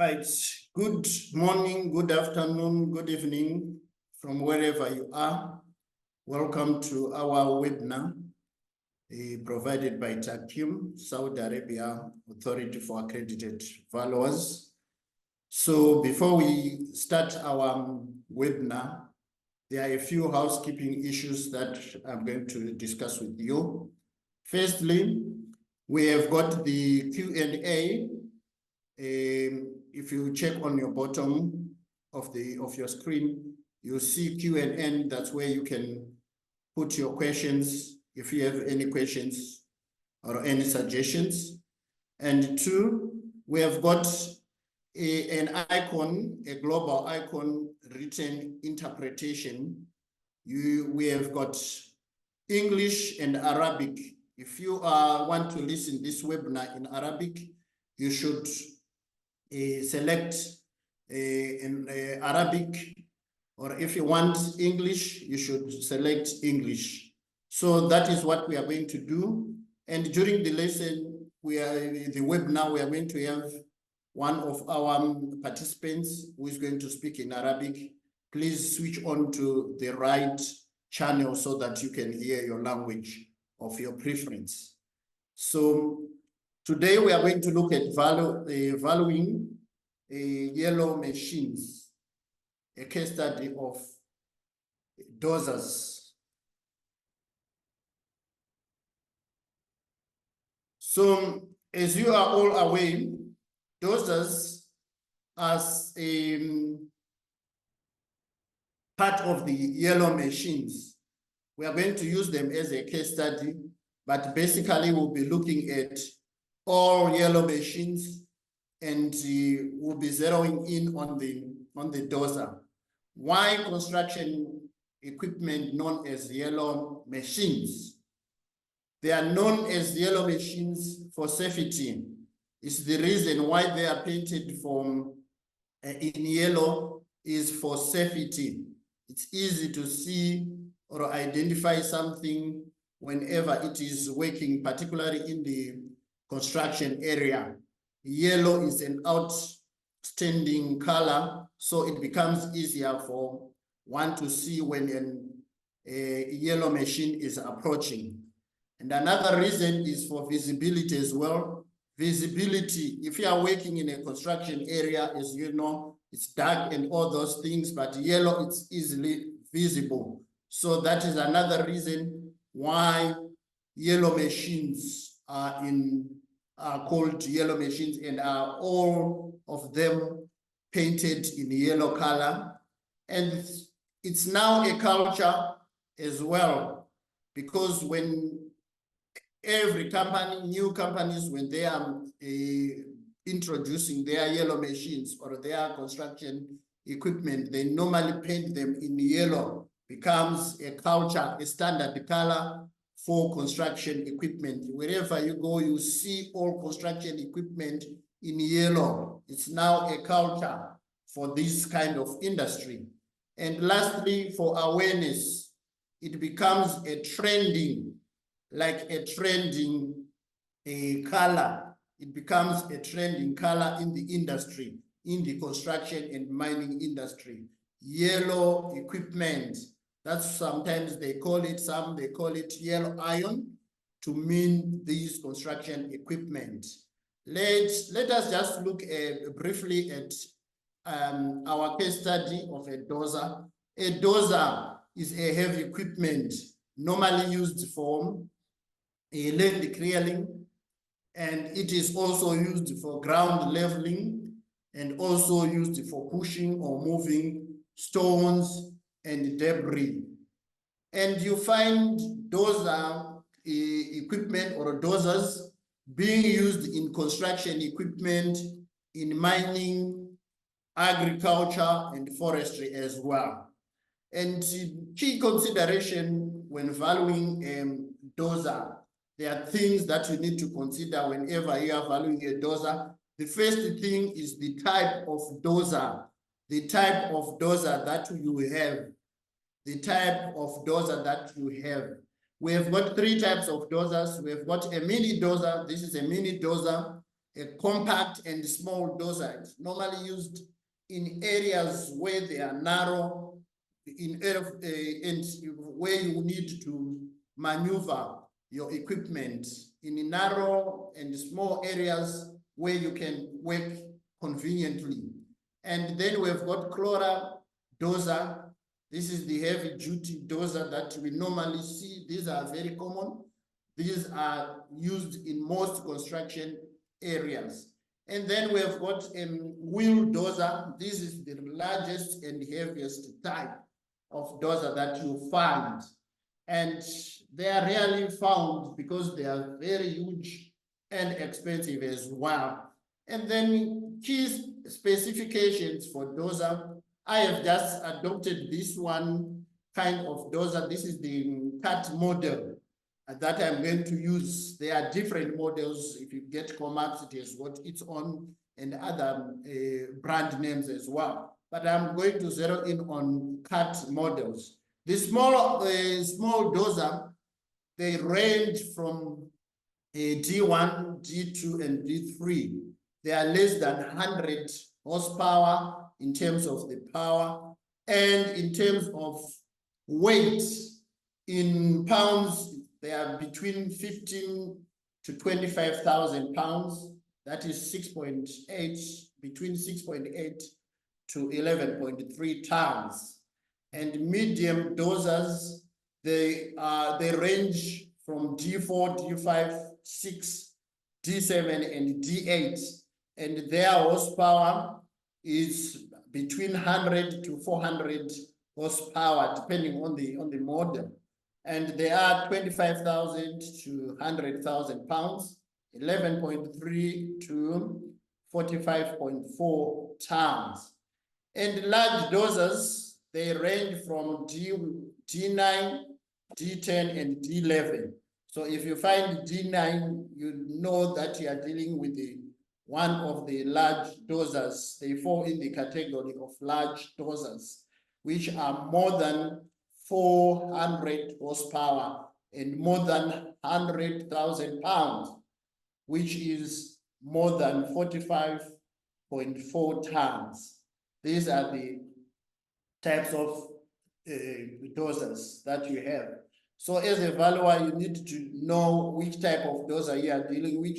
Right. Good morning, good afternoon, good evening from wherever you are. Welcome to our webinar provided by Taqiim, Saudi Arabia Authority for Accredited Valuers. So before we start our webinar, there are a few housekeeping issues that I'm going to discuss with you. Firstly, we have got the Q&A. If you check on your bottom of your screen, you'll see Q&A. That's where you can put your questions if you have any questions or any suggestions. And two, we have got an icon, a global icon, written interpretation. We have got English and Arabic. If you want to listen this webinar in Arabic, you should select in Arabic, or if you want English, you should select English. So that is what we are going to do. And during the lesson, the webinar, we are going to have one of our participants who is going to speak in Arabic. Please switch on to the right channel so that you can hear your language of your preference. So today we are going to look at valuing yellow machines, a case study of dozers. So as you are all aware, dozers as a part of the yellow machines. We are going to use them as a case study, but basically we'll be looking at all yellow machines and we'll be zeroing in on the dozer. Why construction equipment known as yellow machines? They are known as yellow machines for safety. It's the reason why they are painted in yellow is for safety. It's easy to see or identify something whenever it is working, particularly in the construction area. Yellow is an outstanding color, so it becomes easier for one to see when a yellow machine is approaching. And another reason is for visibility as well. Visibility, if you are working in a construction area, as you know, it's dark and all those things, but yellow, it's easily visible. So that is another reason why yellow machines are called yellow machines, and are all of them painted in yellow color. And it's now a culture as well, because when every company, new companies, when they are introducing their yellow machines or their construction equipment, they normally paint them in yellow. Becomes a culture, a standard color for construction equipment. Wherever you go, you see all construction equipment in yellow. It's now a culture for this kind of industry. And lastly, for awareness, it becomes a trending, like a trending color. It becomes a trending color in the industry, in the construction and mining industry. Yellow equipment. That's sometimes they call it yellow iron to mean these construction equipment. Let us just look briefly at our case study of a dozer. A dozer is a heavy equipment normally used for land clearing, and it is also used for ground leveling and also used for pushing or moving stones and debris. And you find dozer equipment or dozers being used in construction equipment, in mining, agriculture, and forestry as well. And key consideration when valuing a dozer, there are things that you need to consider whenever you are valuing a dozer. The first thing is the type of dozer. The type of dozer that you have. The type of dozer that you have. We have got three types of dozers. We have got a mini dozer. This is a mini dozer. a compact and small dozer. It's normally used in areas where they are narrow, and where you need to maneuver your equipment in narrow and small areas where you can work conveniently. And then we've got Clora dozer. This is the heavy duty dozer that we normally see. These are very common. These are used in most construction areas. And then we have got a wheel dozer. This is the largest and heaviest type of dozer that you find. And they are rarely found because they are very huge and expensive as well. And then key specifications for dozer. I have just adopted this one kind of dozer. This is the cut model that I'm going to use. There are different models. If you get Comax, it has got its own and other brand names as well. But I'm going to zero in on cut models. The small dozer, they range from D1, D2, and D3. They are less than 100 horsepower in terms of the power, and in terms of weight in pounds, they are between 15 to 25,000 pounds. That is 6.8, between 6.8 to 11.3 tons. And medium dozers, they range from D4, D5, 6, D7, and D8. And their horsepower is between 100 to 400 horsepower, depending on the model. And they are 25,000 to 100,000 pounds, 11.3 to 45.4 tons. And large dozers, they range from D9, D10, and D11. So if you find D9, you know that you are dealing with one of the large dozers. They fall in the category of large dozers, which are more than 400 horsepower and more than 100,000 pounds, which is more than 45.4 tons. These are the types of dozers that you have. So as a valuer, you need to know which type of dozer you are dealing with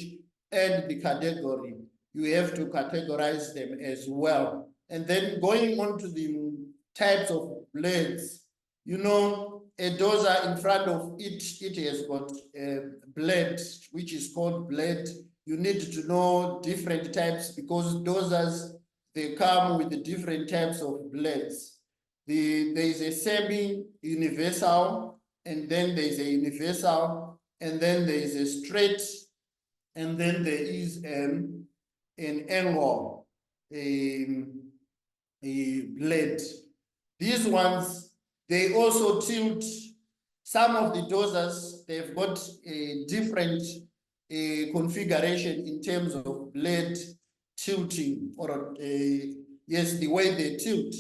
and the category. You have to categorize them as well. And then going on to the types of blades, you know, a dozer in front of it, it has got a blade, which is called blade. You need to know different types because dozers, they come with the different types of blades. There is a semi-universal, and then there is a universal, and then there is a straight, and then there is an angle, a blade. These ones, they also tilt. Some of the dozers, they've got a different configuration in terms of blade tilting, or yes, the way they tilt.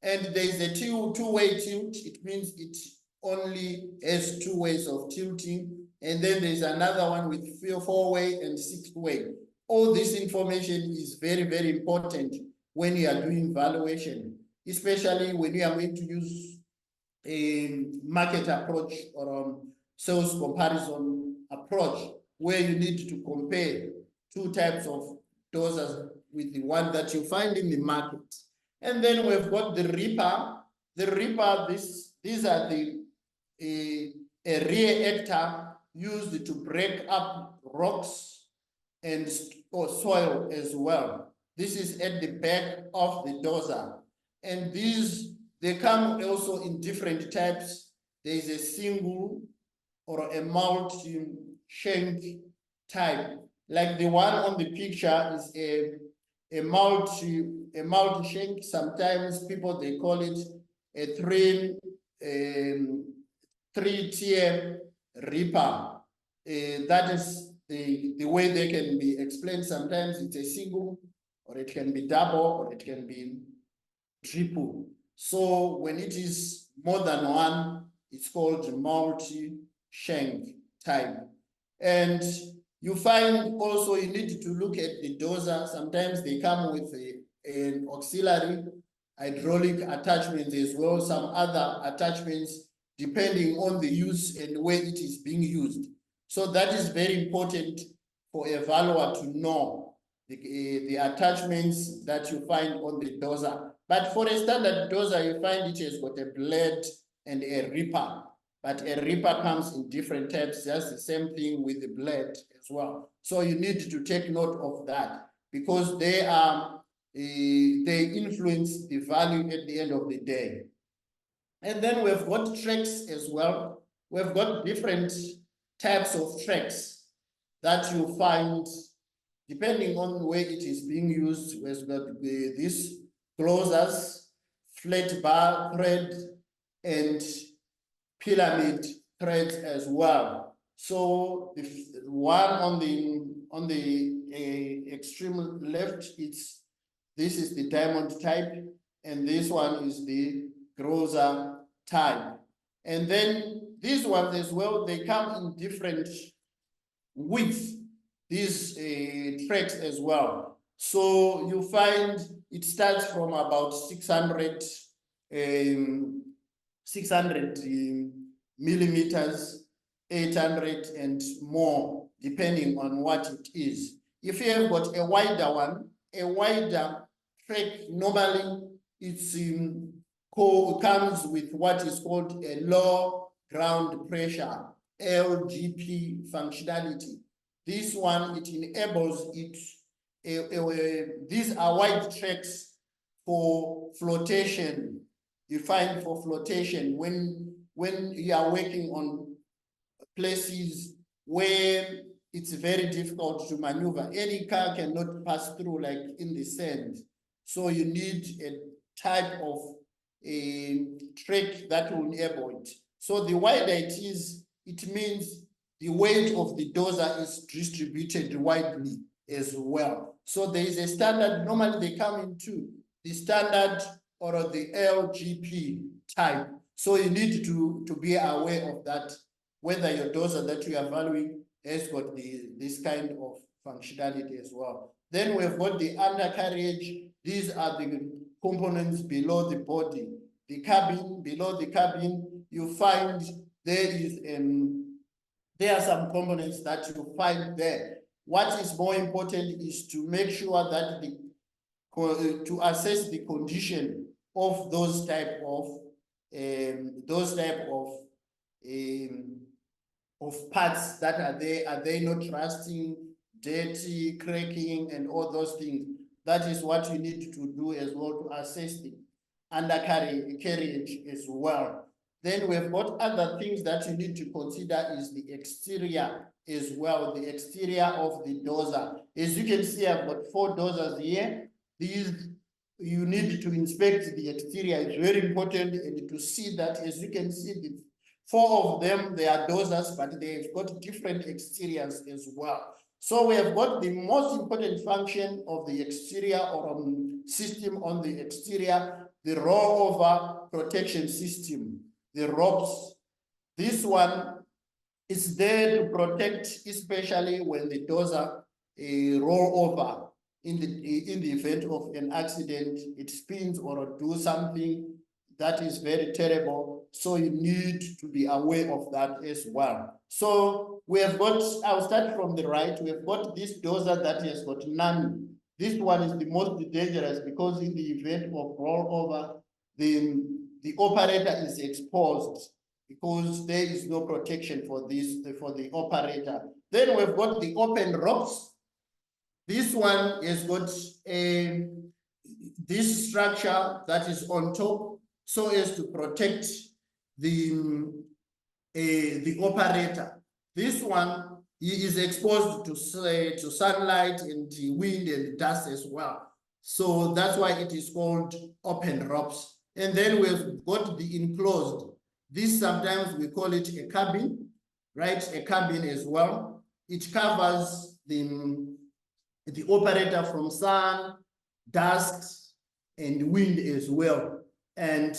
And there is a two-way tilt. It means it only has 2 ways of tilting. And then there's another one with 4-way and 6-way. All this information is very, very important when you are doing valuation, especially when you are going to use a market approach or sales comparison approach, where you need to compare 2 types of dozers with the one that you find in the market. And then we've got the reaper. The reaper, these are a rear actor used to break up rocks and soil as well. This is at the back of the dozer. And they come also in different types. There is a single or a multi-shank type. Like the one on the picture is a multi-shank. Sometimes people, they call it a three-tier reaper. That is the way they can be explained. Sometimes it's a single, or it can be double, or it can be triple. So when it is more than one, it's called multi-shank type. And You find also you need to look at the dozer. Sometimes they come with an auxiliary hydraulic attachment as well, some other attachments depending on the use and where it is being used. So that is very important for a valuer to know the attachments that you find on the dozer. But for a standard dozer, you find it has got a blade and a ripper. But a ripper comes in different types, just the same thing with the blade as well. So you need to take note of that because they influence the value at the end of the day. And then we've got tracks as well. We've got different types of tracks that you find depending on where it is being used. We've got these closers, flat bar thread, and pyramid threads as well. So the one on the extreme left, this is the diamond type, and this one is the grocer type. And then these ones as well, they come in different width, these tracks as well. So you find it starts from about 600 millimeters, 800 and more, depending on what it is. If you have got a wider one, a wider track, normally it's comes with what is called a low ground pressure, LGP functionality. This one, it enables it, these are wide tracks for flotation. You find for flotation when you are working on places where it's very difficult to maneuver. Any car cannot pass through like in the sand. So you need a type of a track that will enable it. So the wider it is, it means the weight of the dozer is distributed widely as well. So there is a standard, normally they come in two, the standard or the LGP type. So you need to be aware of that, whether your dozer that you are valuing has got this kind of functionality as well. Then we've got the undercarriage. These are the components below the body. The cabin, below the cabin, you find there are some components that you find there. What is more important is to make sure that to assess the condition of those type of parts that are there. Are they not rusting, dirty, cracking, and all those things? That is what you need to do as well to assess the undercarriage as well. Then we've got other things that you need to consider is the exterior as well, the exterior of the dozer. As you can see, I've got 4 dozers here. These, you need to inspect the exterior. It's very important and to see that, as you can see, the 4 of them, they are dozers, but they've got different exteriors as well. So we have got the most important function of the exterior or system on the exterior, the rollover protection system, the ropes. This one is there to protect, especially when the dozer roll over in the event of an accident, it spins or do something that is very terrible. So you need to be aware of that as well. So we have got, I'll start from the right. We have got this dozer that has got none. This one is the most dangerous because in the event of rollover, the operator is exposed because there is no protection for the operator. Then we've got the open ropes. This one has got this structure that is on top so as to protect the operator. This one, he is exposed to sunlight and the wind and dust as well. So that's why it is called open ropes. And then we've got the enclosed. This sometimes we call it a cabin, right? A cabin as well. It covers the operator from sun, dust, and wind as well. And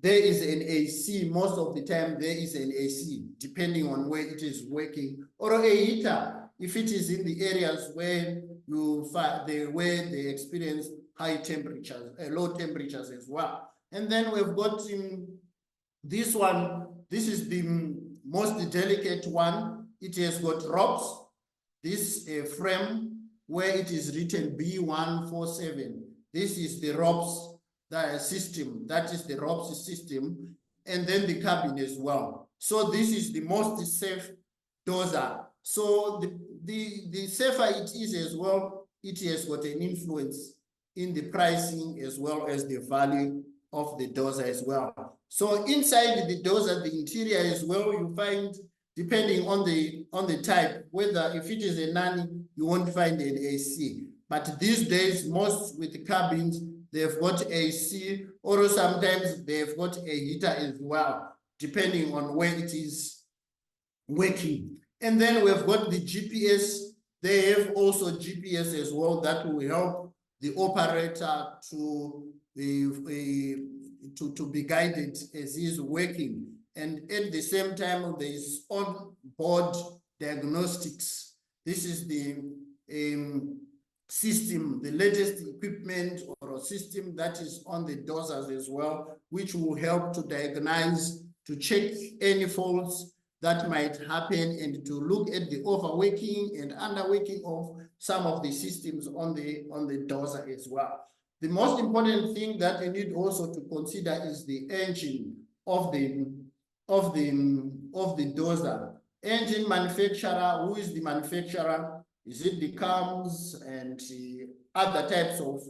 there is an AC. Most of the time there is an AC, depending on where it is working, or a heater. if it is in the areas where where they experience high temperatures, low temperatures as well. And then we've got this one. This is the most delicate one. It has got ropes. This frame where it is written B147. This is the ropes system. That is the ropes system, and then the cabin as well. So this is the most safe dozer. So the safer it is as well, it has got an influence in the pricing as well as the value of the dozer as well. So inside the dozer, the interior as well, you find, depending on the type, whether if it is a nanny, you won't find an AC. But these days, most with the cabins, they've got AC, or sometimes they've got a heater as well, depending on where it is working. And then we've got the GPS. They have also GPS as well that will help the operator to be guided as he's working. And at the same time, there is on-board diagnostics. This is the system, the latest equipment or a system that is on the dozers as well, which will help to diagnose, to check any faults that might happen, and to look at the overworking and underworking of some of the systems on the dozer as well. The most important thing that you need also to consider is the engine of the dozer. Engine manufacturer, who is the manufacturer? Is it the CAMs and other types of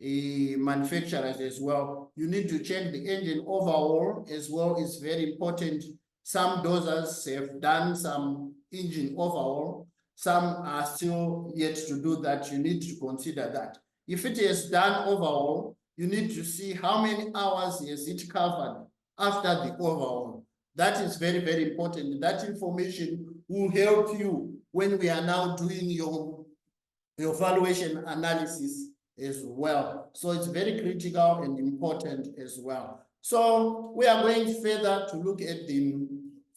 manufacturers as well? You need to check the engine overhaul as well. It's very important. Some dozers have done some engine overhaul. Some are still yet to do that. You need to consider that. If it is done overhaul, you need to see how many hours has it covered after the overhaul. That is very, very important. That information will help you when we are now doing your valuation analysis as well. So it's very critical and important as well. So we are going further to look at the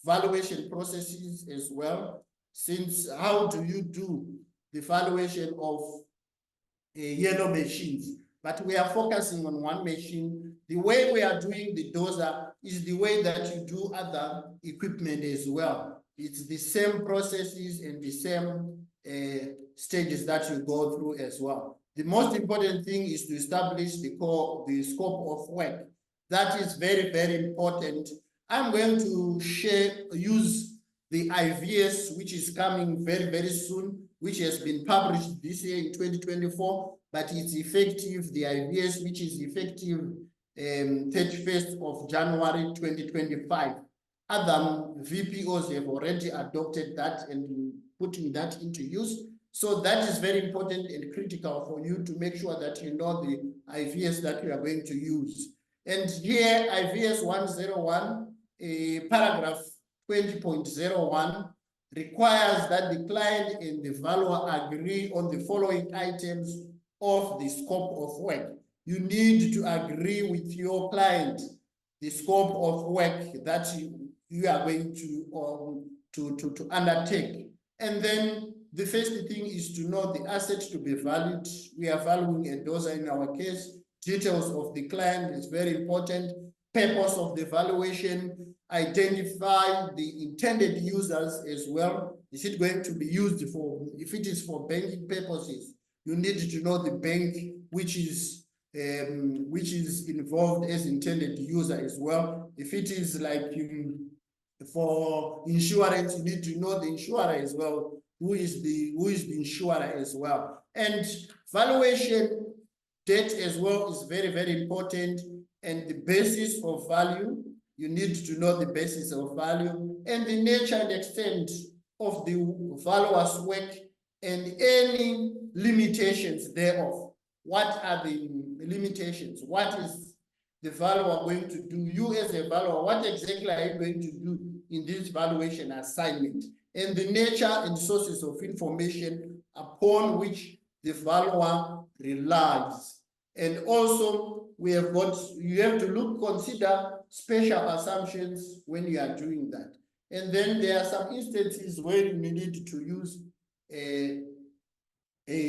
valuation processes as well. Since how do you do the valuation of yellow machines? But we are focusing on one machine. The way we are doing the dozer is the way that you do other equipment as well. It's the same processes and the same stages that you go through as well. The most important thing is to establish the scope of work. That is very, very important. I'm going to use the IVS, which is coming very, very soon, which has been published this year in 2024, but it's effective, the IVS, which is effective 31st of January 2025. Other VPOs have already adopted that and putting that into use. So that is very important and critical for you to make sure that you know the IVS that you are going to use. And here, IVS 101, paragraph 20.01 requires that the client and the valuer agree on the following items of the scope of work. You need to agree with your client the scope of work that you are going to undertake. And then the first thing is to know the asset to be valued. We are valuing a dozer in our case. Details of the client is very important. Purpose of the valuation, identify the intended users as well. Is it going to be used for, if it is for banking purposes, you need to know the bank which is involved as intended user as well. If it is like for insurance, you need to know the insurer as well. Who is the insurer as well? And valuation date as well is very, very important. And the basis of value, you need to know the basis of value and the nature and extent of the valuer's work and any limitations thereof. What are the limitations? What is the valuer going to do? You as a valuer, what exactly are you going to do in this valuation assignment? And the nature and sources of information upon which the valuer relies. And also, you have to consider special assumptions when you are doing that. And then there are some instances where you need to use a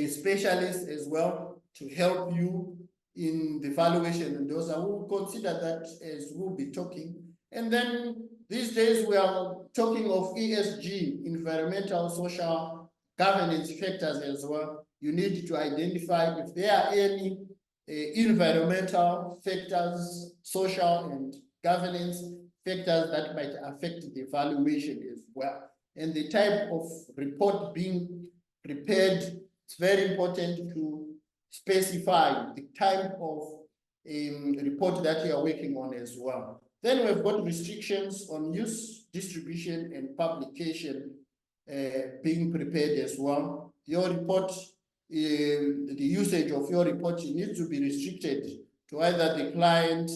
specialist as well to help you in the valuation, and those who consider that as we'll be talking. And then these days we are talking of ESG, environmental, social, governance factors as well. You need to identify if there are any environmental factors, social and governance factors that might affect the valuation as well. And the type of report being prepared, it's very important to specify the type of report that you are working on as well. Then we've got restrictions on use, distribution, and publication being prepared as well. Your report, the usage of your report needs to be restricted to either the client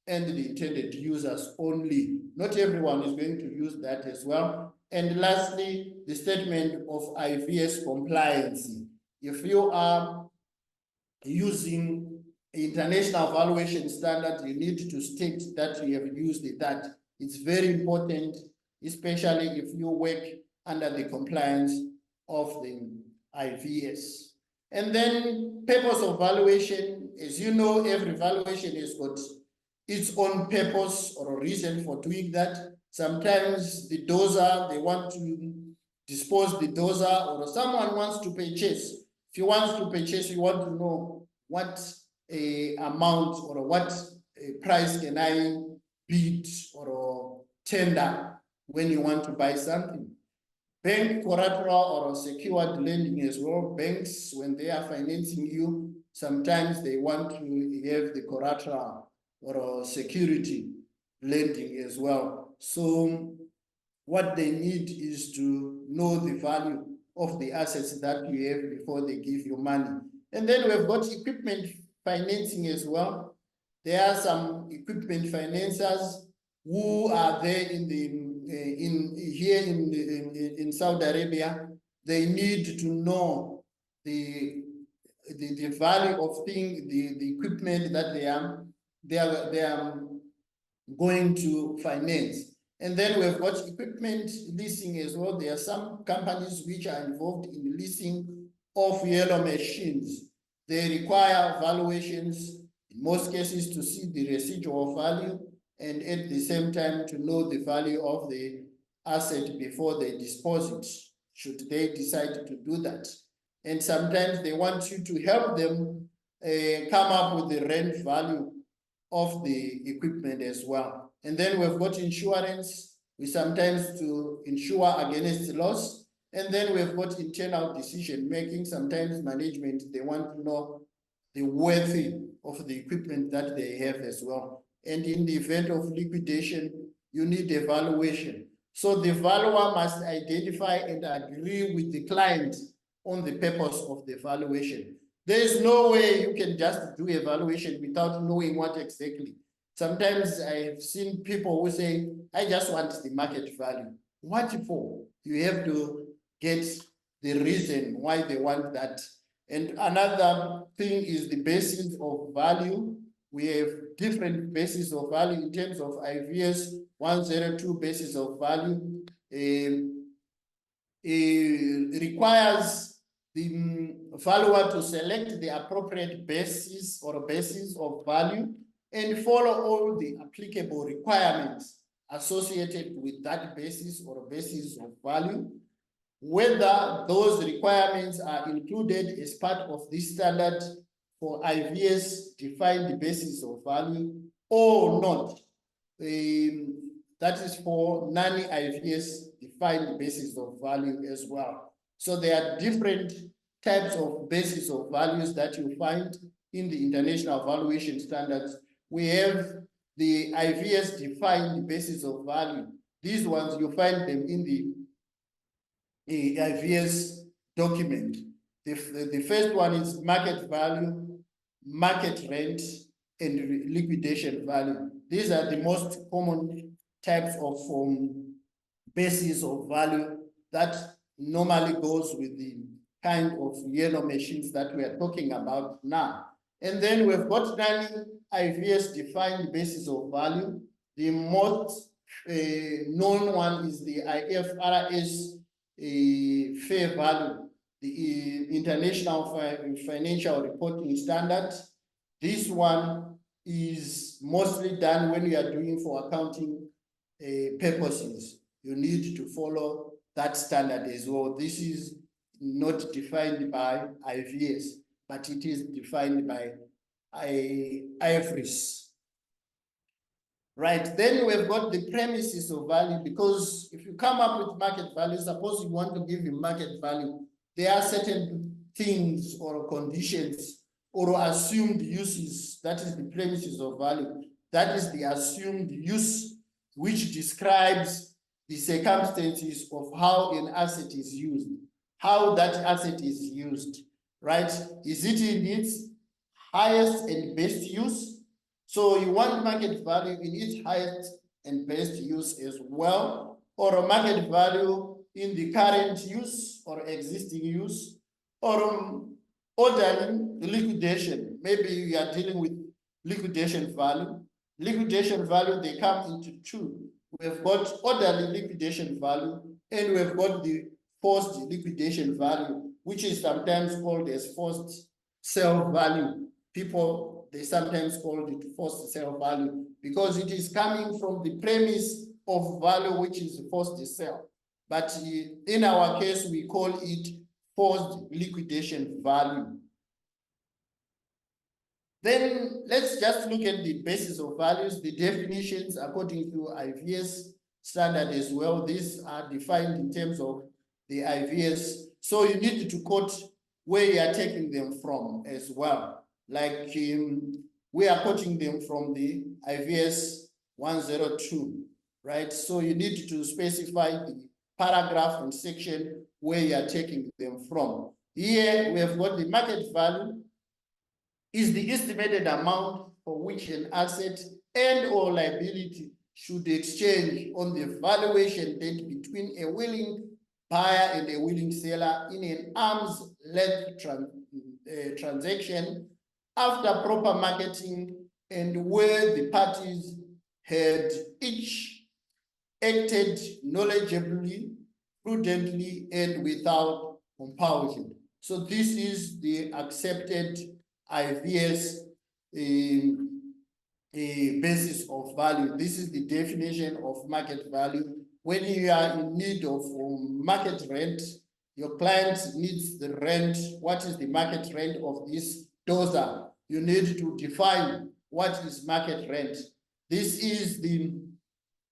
and the intended users only. Not everyone is going to use that as well. And lastly, the statement of IVS compliance. If you are using international valuation standard, you need to state that you have used that. It's very important, especially if you work under the compliance of the IVS. And then purpose of valuation, as you know, every valuation has got its own purpose or a reason for doing that. Sometimes the dozer, they want to dispose the dozer, or someone wants to purchase. If you want to purchase, you want to know what amount or what price can I bid or tender when you want to buy something. Bank collateral or secured lending as well. Banks, when they are financing you, sometimes they want to have the collateral or security lending as well. So what they need is to know the value of the assets that you have before they give you money. And then we've got equipment financing as well. There are some equipment financiers who are there in the in Saudi Arabia. They need to know the value of the equipment that they are going to finance. And then we've got equipment leasing as well. There are some companies which are involved in leasing of yellow machines. They require valuations, in most cases, to see the residual value and at the same time to know the value of the asset before they dispose it, should they decide to do that. And sometimes they want you to help them come up with the rent value of the equipment as well. And then we've got insurance. We sometimes to insure against loss. And then we've got internal decision making. Sometimes management, they want to know the worth of the equipment that they have as well. And in the event of liquidation, you need evaluation. So the valuer must identify and agree with the client on the purpose of the valuation. There is no way you can just do evaluation without knowing what exactly. Sometimes I've seen people who say, I just want the market value. What for? You have to get the reason why they want that. And another thing is the basis of value. We have different bases of value in terms of IVS 102 basis of value. It requires the valuer to select the appropriate basis or basis of value and follow all the applicable requirements associated with that basis or basis of value. Whether those requirements are included as part of this standard for IVS defined basis of value or not. That is for non-IVS defined basis of value as well. So there are different types of basis of values that you find in the international valuation standards. We have the IVS defined basis of value. These ones, you find them in the IVS document. The first one is market value, market rent, and liquidation value. These are the most common types of basis of value that normally goes with the kind of yellow machines that we are talking about now. And then we've got non-IVS defined basis of value. The most known one is the IFRS fair value. the International Financial Reporting Standard. This one is mostly done when you are doing for accounting purposes. You need to follow that standard as well. This is not defined by IVS, but it is defined by IFRS. Right, then we've got the premises of value, because if you come up with market value, suppose you want to give him market value, there are certain things or conditions or assumed uses, that is the premises of value. That is the assumed use, which describes the circumstances of how an asset is used, how that asset is used, right? Is it in its highest and best use? So you want market value in its highest and best use as well, or a market value in the current use or existing use, or orderly liquidation. Maybe you are dealing with liquidation value. Liquidation value, they come into two. We've got orderly liquidation value, and we've got the forced liquidation value, which is sometimes called as forced sale value. People, they sometimes call it forced sale value because it is coming from the premise of value, which is forced sale. But in our case, we call it forced liquidation value. Then let's just look at the basis of values, the definitions according to IVS standard as well. These are defined in terms of the IVS. So you need to quote where you are taking them from as well. Like we are quoting them from the IVS 102, right? So you need to specify the paragraph and section where you are taking them from. Here we have got the market value is the estimated amount for which an asset and or liability should exchange on the valuation date between a willing buyer and a willing seller in an arm's length transaction after proper marketing and where the parties had each acted knowledgeably, prudently, and without compulsion. So this is the accepted IVS basis of value. This is the definition of market value. When you are in need of market rent, your client needs the rent. What is the market rent of this dozer? You need to define what is market rent. This is the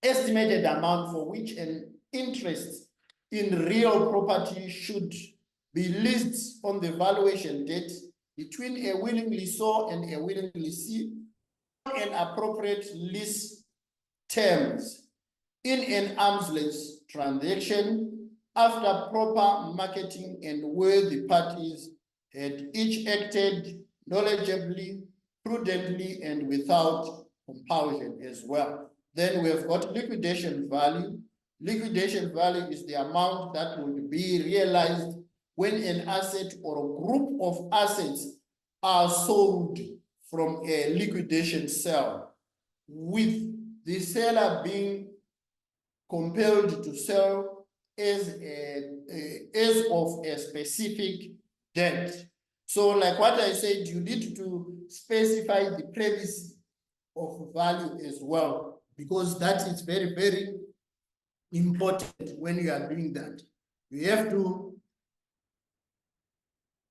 estimated amount for which an interest in real property should be leased on the valuation date between a willing lessor and a willing lessee on an appropriate lease terms in an arm's length transaction after proper marketing and where the parties had each acted knowledgeably, prudently, and without compulsion as well. Then we have got liquidation value. Liquidation value is the amount that would be realized when an asset or a group of assets are sold from a liquidation sale, with the seller being compelled to sell as of a specific date. So like what I said, you need to specify the premise of value as well, because that is very, very important when you are doing that. You have to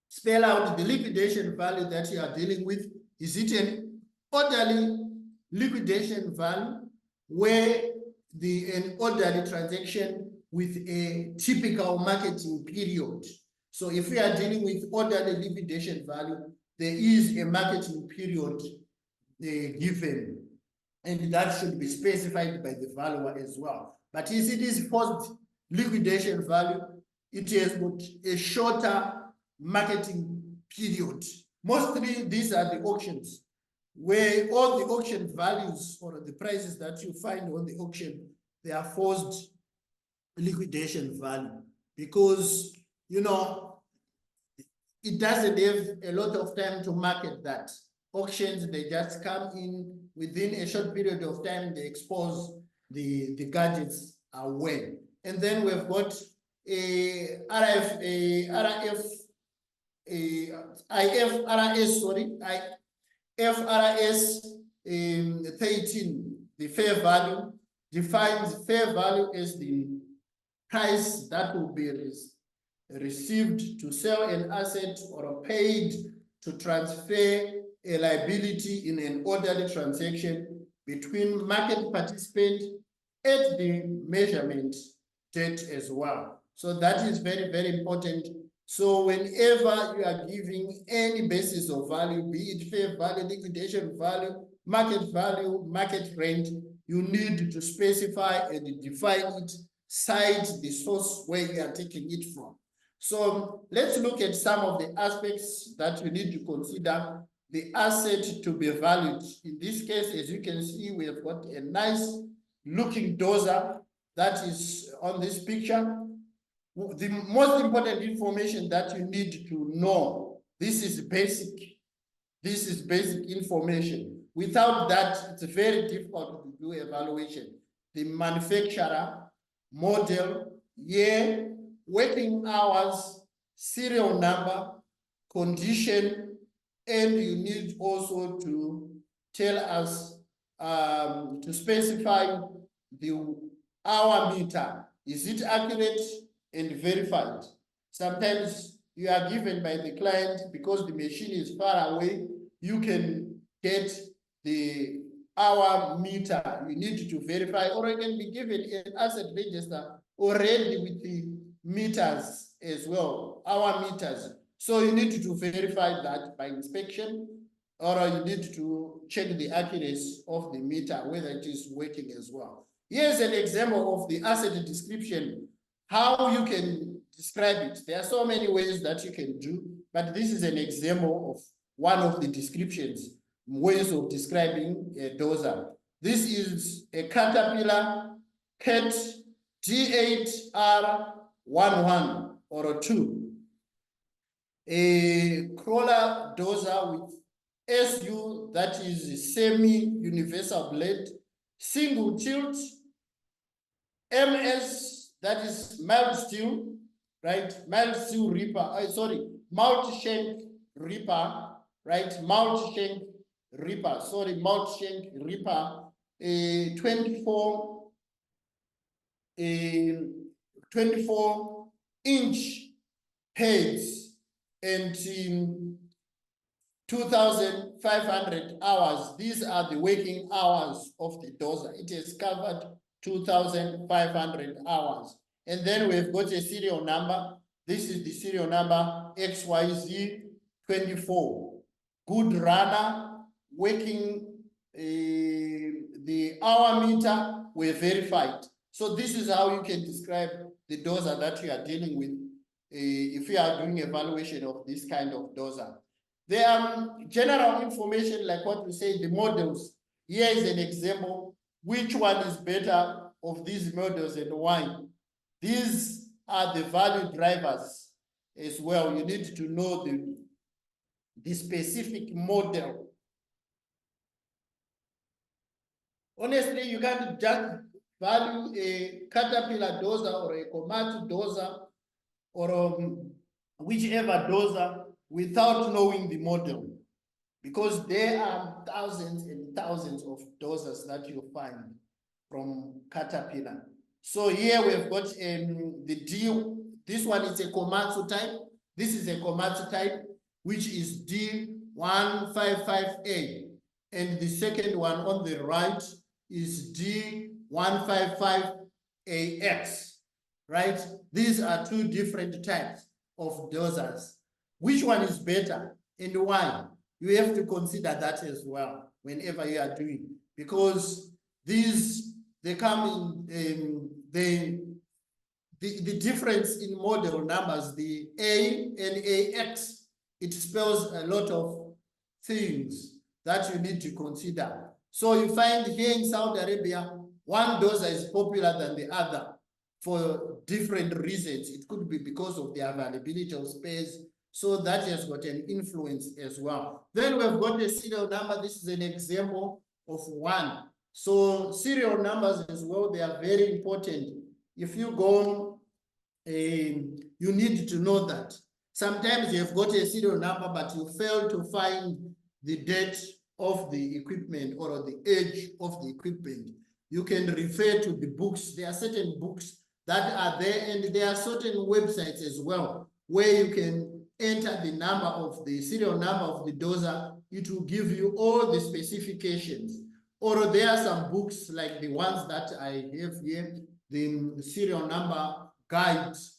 spell out the liquidation value that you are dealing with. Is it an orderly liquidation value where an orderly transaction with a typical marketing period? So if we are dealing with orderly liquidation value, there is a marketing period given, and that should be specified by the valuer as well. But if it is forced liquidation value, it has got a shorter marketing period. Mostly these are the auctions, where all the auction values or the prices that you find on the auction, they are forced liquidation value, because you know it doesn't have a lot of time to market that. Auctions, they just come in within a short period of time, they expose the gadgets away. And then we've got IFRS 13, the fair value, defines fair value as the price that will be received to sell an asset or paid to transfer a liability in an orderly transaction between market participants at the measurement date as well. So that is very, very important. So whenever you are giving any basis of value, be it fair value, liquidation value, market rent, you need to specify and define it, cite the source where you are taking it from. So let's look at some of the aspects that you need to consider the asset to be valued. In this case, as you can see, we have got a nice looking dozer that is on this picture. The most important information that you need to know, this is basic information. Without that, it's very difficult to do evaluation. The manufacturer, model, year, working hours, serial number, condition, and you need also to tell us, to specify the hour meter. Is it accurate and verified? Sometimes you are given by the client because the machine is far away, you can get the hour meter. You need to verify, or you can be given an asset register already with the meters as well, hour meters. So you need to verify that by inspection, or you need to check the accuracy of the meter, whether it is working as well. Here's an example of the asset description, how you can describe it. There are so many ways that you can do, but this is an example of one of the descriptions, ways of describing a dozer. This is a Caterpillar CAT G8R11 or a 2. A crawler dozer with SU, that is semi-universal blade, single tilt, MS, that is mild steel, right? Mild steel reaper, multi-shank reaper, right? Multi-shank reaper, multi-shank reaper, 24-inch heads, and 2,500 hours. These are the working hours of the dozer. It has covered 2,500 hours. And then we've got a serial number. This is the serial number XYZ24. Good runner, working, the hour meter were verified. So this is how you can describe the dozer that you are dealing with if you are doing evaluation of this kind of dozer. There are general information like what we say, the models. Here is an example. Which one is better of these models and why? These are the value drivers as well. You need to know the specific model. Honestly, you can't just value a Caterpillar dozer or a Komatsu dozer or whichever dozer without knowing the model, because there are thousands and thousands of dozers that you find from Caterpillar. So here we've got the deal. This one is a Komatsu type. This is a Komatsu type, which is D155A. And the second one on the right is D155AX, right? These are two different types of dozers. Which one is better and why? You have to consider that as well whenever you are doing, because these, they come in the difference in model numbers, the A and AX, it spells a lot of things that you need to consider. So you find here in Saudi Arabia, one dozer is popular than the other for different reasons. It could be because of the availability of space. So that has got an influence as well. Then we've got the serial number. This is an example of one. So serial numbers as well, they are very important. If you go you need to know that. Sometimes you've got a serial number, but you fail to find the date of the equipment or the age of the equipment. You can refer to the books. There are certain books that are there, and there are certain websites as well where you can enter the number of the serial number of the dozer. It will give you all the specifications. Or there are some books like the ones that I have here, the serial number guides.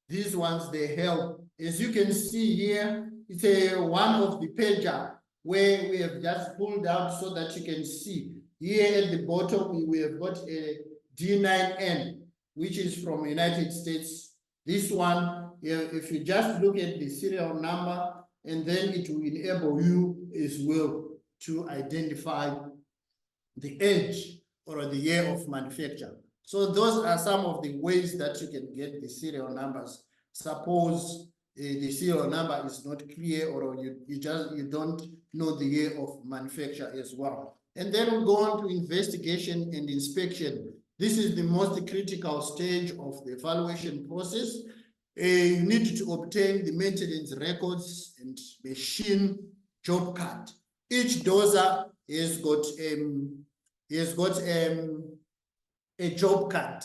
These ones, they help. As you can see here, it's one of the pager where we have just pulled out so that you can see. Here at the bottom, we have got a D9N, which is from United States. This one, if you just look at the serial number, and then it will enable you as well to identify the age or the year of manufacture. So those are some of the ways that you can get the serial numbers. Suppose the serial number is not clear, or you don't know the year of manufacture as well. And then we'll go on to investigation and inspection. This is the most critical stage of the evaluation process. You need to obtain the maintenance records and machine job card. Each dozer has got a job card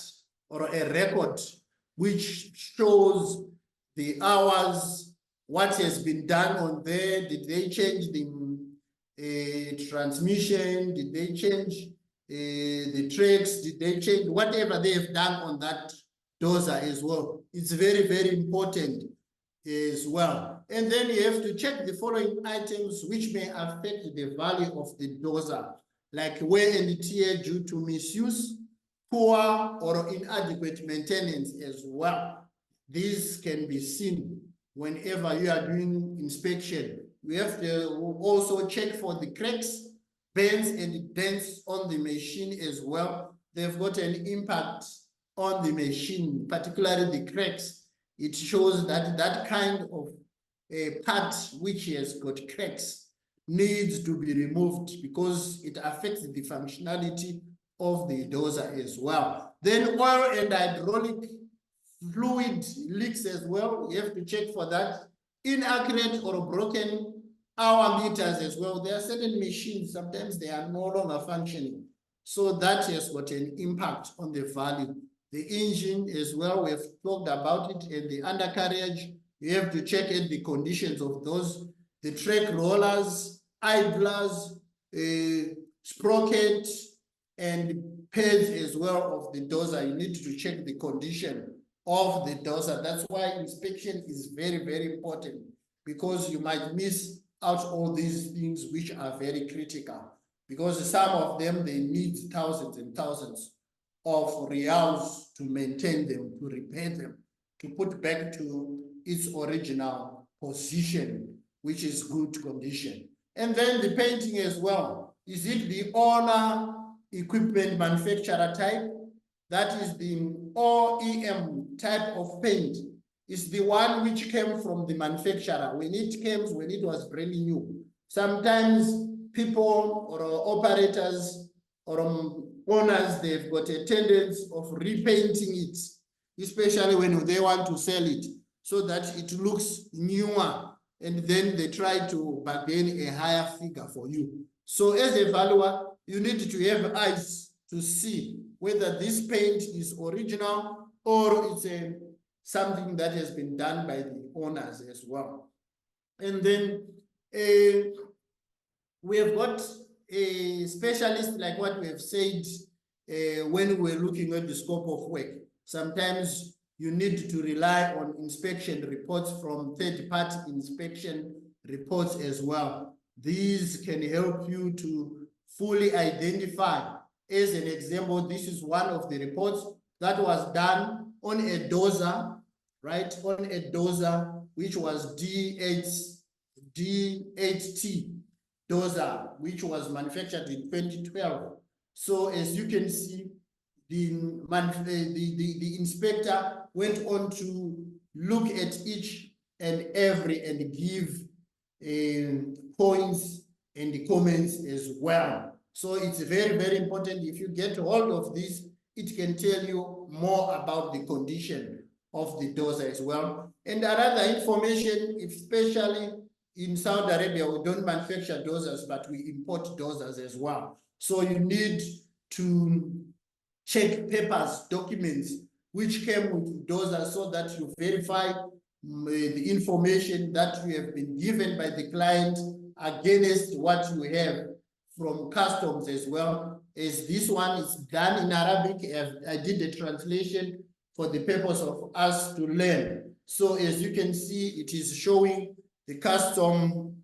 or a record which shows the hours, what has been done on there. Did they change the transmission? Did they change the tracks? Did they change whatever they have done on that dozer as well? It's very, very important as well. And then you have to check the following items which may affect the value of the dozer, like wear and tear due to misuse, poor or inadequate maintenance as well. These can be seen whenever you are doing inspection. We have to also check for the cracks, bends, and dents on the machine as well. They've got an impact on the machine, particularly the cracks. It shows that that kind of a part which has got cracks needs to be removed because it affects the functionality of the dozer as well. Then oil and hydraulic fluid leaks as well. You have to check for that. Inaccurate or broken hour meters as well. There are certain machines, sometimes they are no longer functioning. So that has got an impact on the value. The engine as well, we've talked about it, and the undercarriage, you have to check at the conditions of those. The track rollers, idlers, sprocket, and pads as well of the dozer. You need to check the condition of the dozer. That's why inspection is very, very important, because you might miss out all these things which are very critical, because some of them, they need thousands and thousands of reals to maintain them, to repair them, to put back to its original position, which is good condition. And then the painting as well. Is it the owner equipment manufacturer type? That is the OEM type of paint. It's the one which came from the manufacturer when it was brand new. Sometimes people or operators or owners, they've got a tendency of repainting it, especially when they want to sell it, so that it looks newer, and then they try to bargain a higher figure for you. So as a valuer, you need to have eyes to see whether this paint is original or it's something that has been done by the owners as well. And then we have got a specialist, like what we have said when we're looking at the scope of work. Sometimes you need to rely on inspection reports from third-party inspection reports as well. These can help you to fully identify. As an example, this is one of the reports that was done on a dozer, right? On a dozer, which was D8T dozer, which was manufactured in 2012. So as you can see, the inspector went on to look at each and every and give points and comments as well. So it's very, very important. If you get hold of this, it can tell you more about the condition of the dozer as well. And another information, especially in Saudi Arabia, we don't manufacture dozers, but we import dozers as well. So you need to check papers, documents, which came with dozers so that you verify the information that you have been given by the client against what you have from customs as well. As this one is done in Arabic, I did the translation for the purpose of us to learn. So as you can see, it is showing the custom.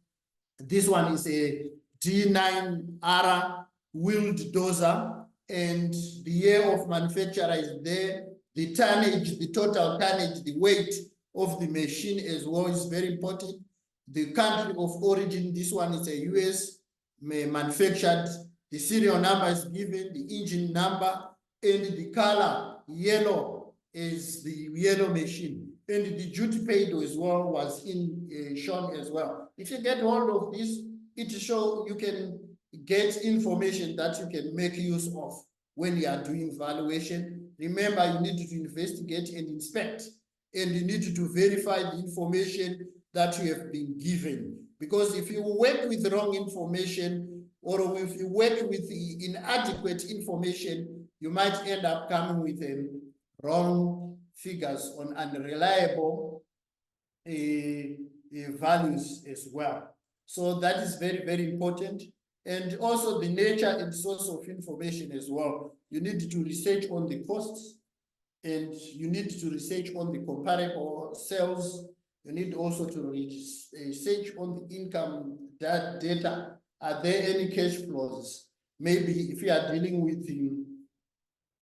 This one is a D9R wheeled dozer, and the year of manufacture is there. The tonnage, the total tonnage, the weight of the machine as well is very important. The country of origin, this one is a US manufactured. The serial number is given, the engine number, and the color, yellow, is the yellow machine. And the duty paid as well was shown as well. If you get hold of this, it shows you can get information that you can make use of when you are doing valuation. Remember, you need to investigate and inspect, and you need to verify the information that you have been given. Because if you work with wrong information, or if you work with the inadequate information, you might end up coming with wrong figures on unreliable values as well. So that is very, very important. And also the nature and source of information as well. You need to research on the costs, and you need to research on the comparable sales. You need also to research on the income data. Are there any cash flows? Maybe if you are dealing with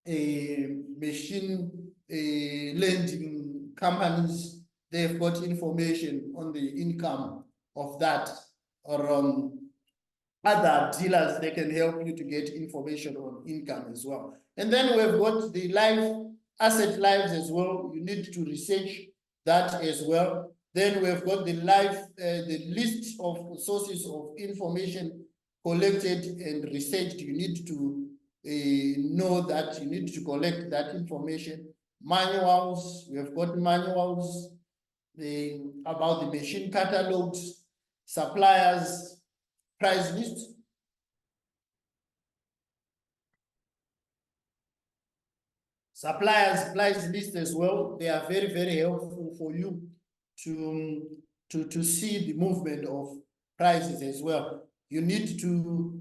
a machine lending companies, they've got information on the income of that, or other dealers, they can help you to get information on income as well. And then we've got the asset lives as well. You need to research that as well. Then we've got the the list of sources of information collected and researched. You need to know that you need to collect that information. Manuals, we have got manuals about the machine catalogs, suppliers, price list. Suppliers price list as well. They are very, very helpful for you to see the movement of prices as well. You need to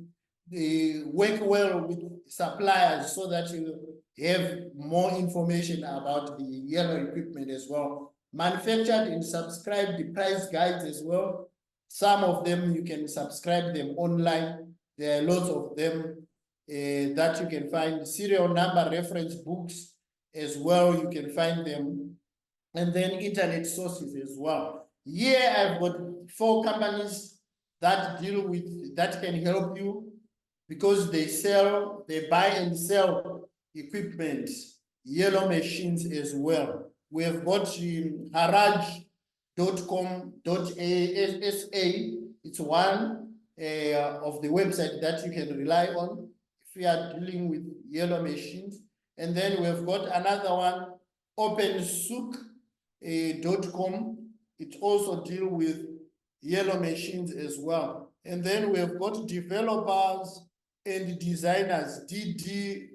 work well with suppliers so that you have more information about the yellow equipment as well. Manufactured and subscribed the price guides as well. Some of them you can subscribe them online. There are lots of them that you can find. Serial number reference books as well, you can find them. And then internet sources as well. Here I've got 4 companies that deal with, that can help you, because they buy and sell equipment, yellow machines as well. We have got haraj.com.sa. It's one of the website that you can rely on if you are dealing with yellow machines. And then we've got another one, opensook.com. It also deals with yellow machines as well. And then we've got developers and designers, dd.net.sa.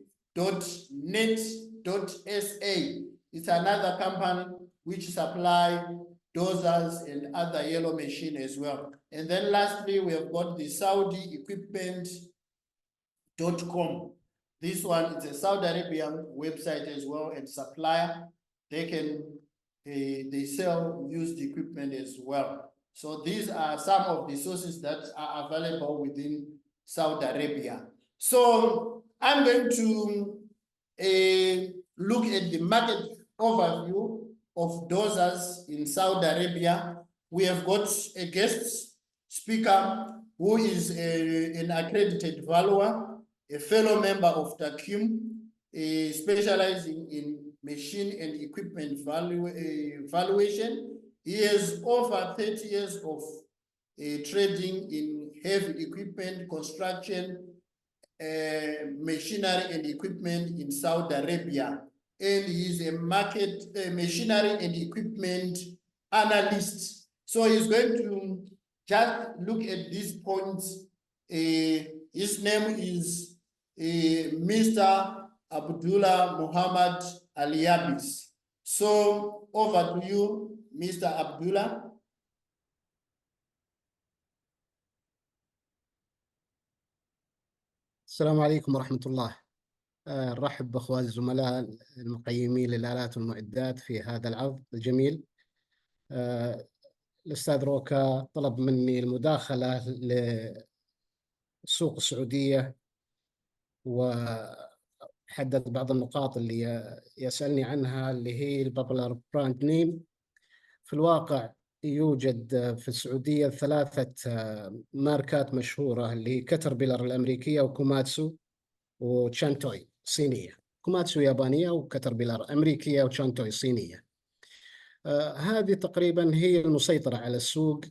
It's another company which supply dozers and other yellow machine as well. And then lastly, we have got the Saudi equipment.com. This one is a Saudi Arabian website as well, and supplier. They sell used equipment as well. So these are some of the sources that are available within Saudi Arabia. So I'm going to look at the market overview of dozers in Saudi Arabia. We have got a guest speaker who is an accredited valuer, a fellow member of Taqiim, specializing in machine and equipment valuation. He has over 30 years of trading in heavy equipment, construction, machinery and equipment in Saudi Arabia. and he's a machinery and equipment analyst. So he's going to just look at these points. His name is Mr. Abdullah Muhammad Aliabis. So over to you, Mr. Abdullah. السلام عليكم ورحمة الله. نرحب بأخواني الزملاء المقيمين للآلات والمعدات في هذا العرض الجميل. الأستاذ روكا طلب مني المداخلة للسوق السعودية، وحدد بعض النقاط اللي يسألني عنها، اللي هي البابلر براند نيم. في الواقع يوجد في السعودية 3 ماركات مشهورة، اللي هي كتربيلر الأمريكية، وكوماتسو، وتشانتوي صينية. كوماتسو يابانية، وكتربيلر أمريكية، وتشانتوي صينية. هذه تقريبا هي المسيطرة على السوق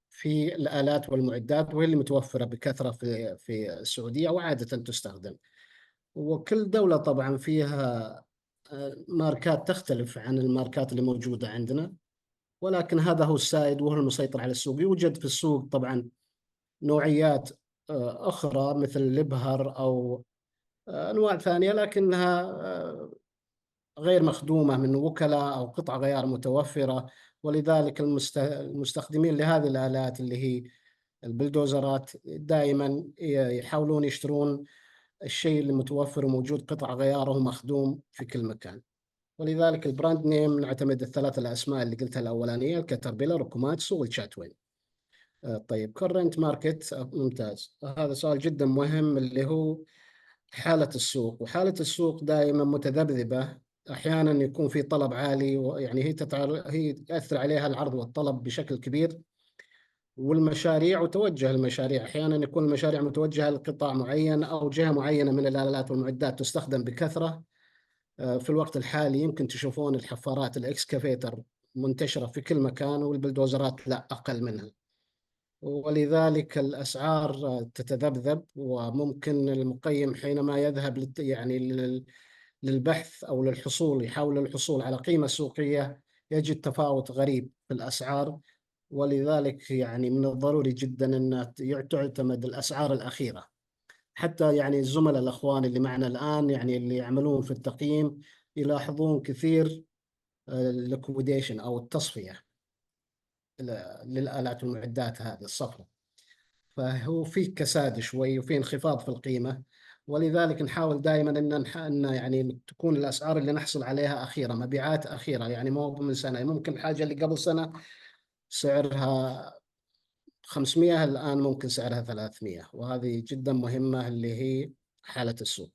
في الآلات والمعدات، وهي اللي متوفرة بكثرة في السعودية وعادة تستخدم. وكل دولة طبعا فيها ماركات تختلف عن الماركات اللي موجودة عندنا، ولكن هذا هو السائد وهو المسيطر على السوق. يوجد في السوق طبعا نوعيات أخرى مثل الإبهر أو أنواع ثانية، لكنها غير مخدومة من وكلاء أو قطع غيار متوفرة. ولذلك المستخدمين لهذه الآلات اللي هي البلدوزرات دائما يحاولون يشترون الشيء اللي متوفر وموجود قطع غياره مخدوم في كل مكان. ولذلك البراند نيم نعتمد ال3 الأسماء اللي قلتها الأولانية، الكتربيلر وكوماتسو والشاتوين. طيب، كورنت ماركت، ممتاز. هذا سؤال جدا مهم، اللي هو حالة السوق. وحالة السوق دائما متذبذبة، أحيانا يكون في طلب عالي، ويعني هي تأثر عليها العرض والطلب بشكل كبير، والمشاريع وتوجه المشاريع. أحيانا يكون المشاريع متوجهة لقطاع معين أو جهة معينة من الآلات والمعدات تستخدم بكثرة. في الوقت الحالي يمكن تشوفون الحفارات الإكسكافيتر منتشرة في كل مكان، والبلدوزرات لا أقل منها. ولذلك الأسعار تتذبذب، وممكن المقيم حينما يذهب للبحث أو للحصول، يحاول الحصول على قيمة سوقية، يجد تفاوت غريب في الأسعار. ولذلك يعني من الضروري جدا أن تعتمد الأسعار الأخيرة. حتى يعني الزملاء الأخوان اللي معنا الآن، يعني اللي يعملون في التقييم، يلاحظون كثير الليكويديشن أو التصفية للآلات والمعدات هذه الصفراء. فهو فيه كساد شوي وفيه انخفاض في القيمة. ولذلك نحاول دائما أن يعني تكون الأسعار اللي نحصل عليها أخيرة، مبيعات أخيرة، يعني مو من سنة. ممكن الحاجة اللي قبل سنة سعرها 500، الآن ممكن سعرها 300، وهذه جدا مهمة اللي هي حالة السوق.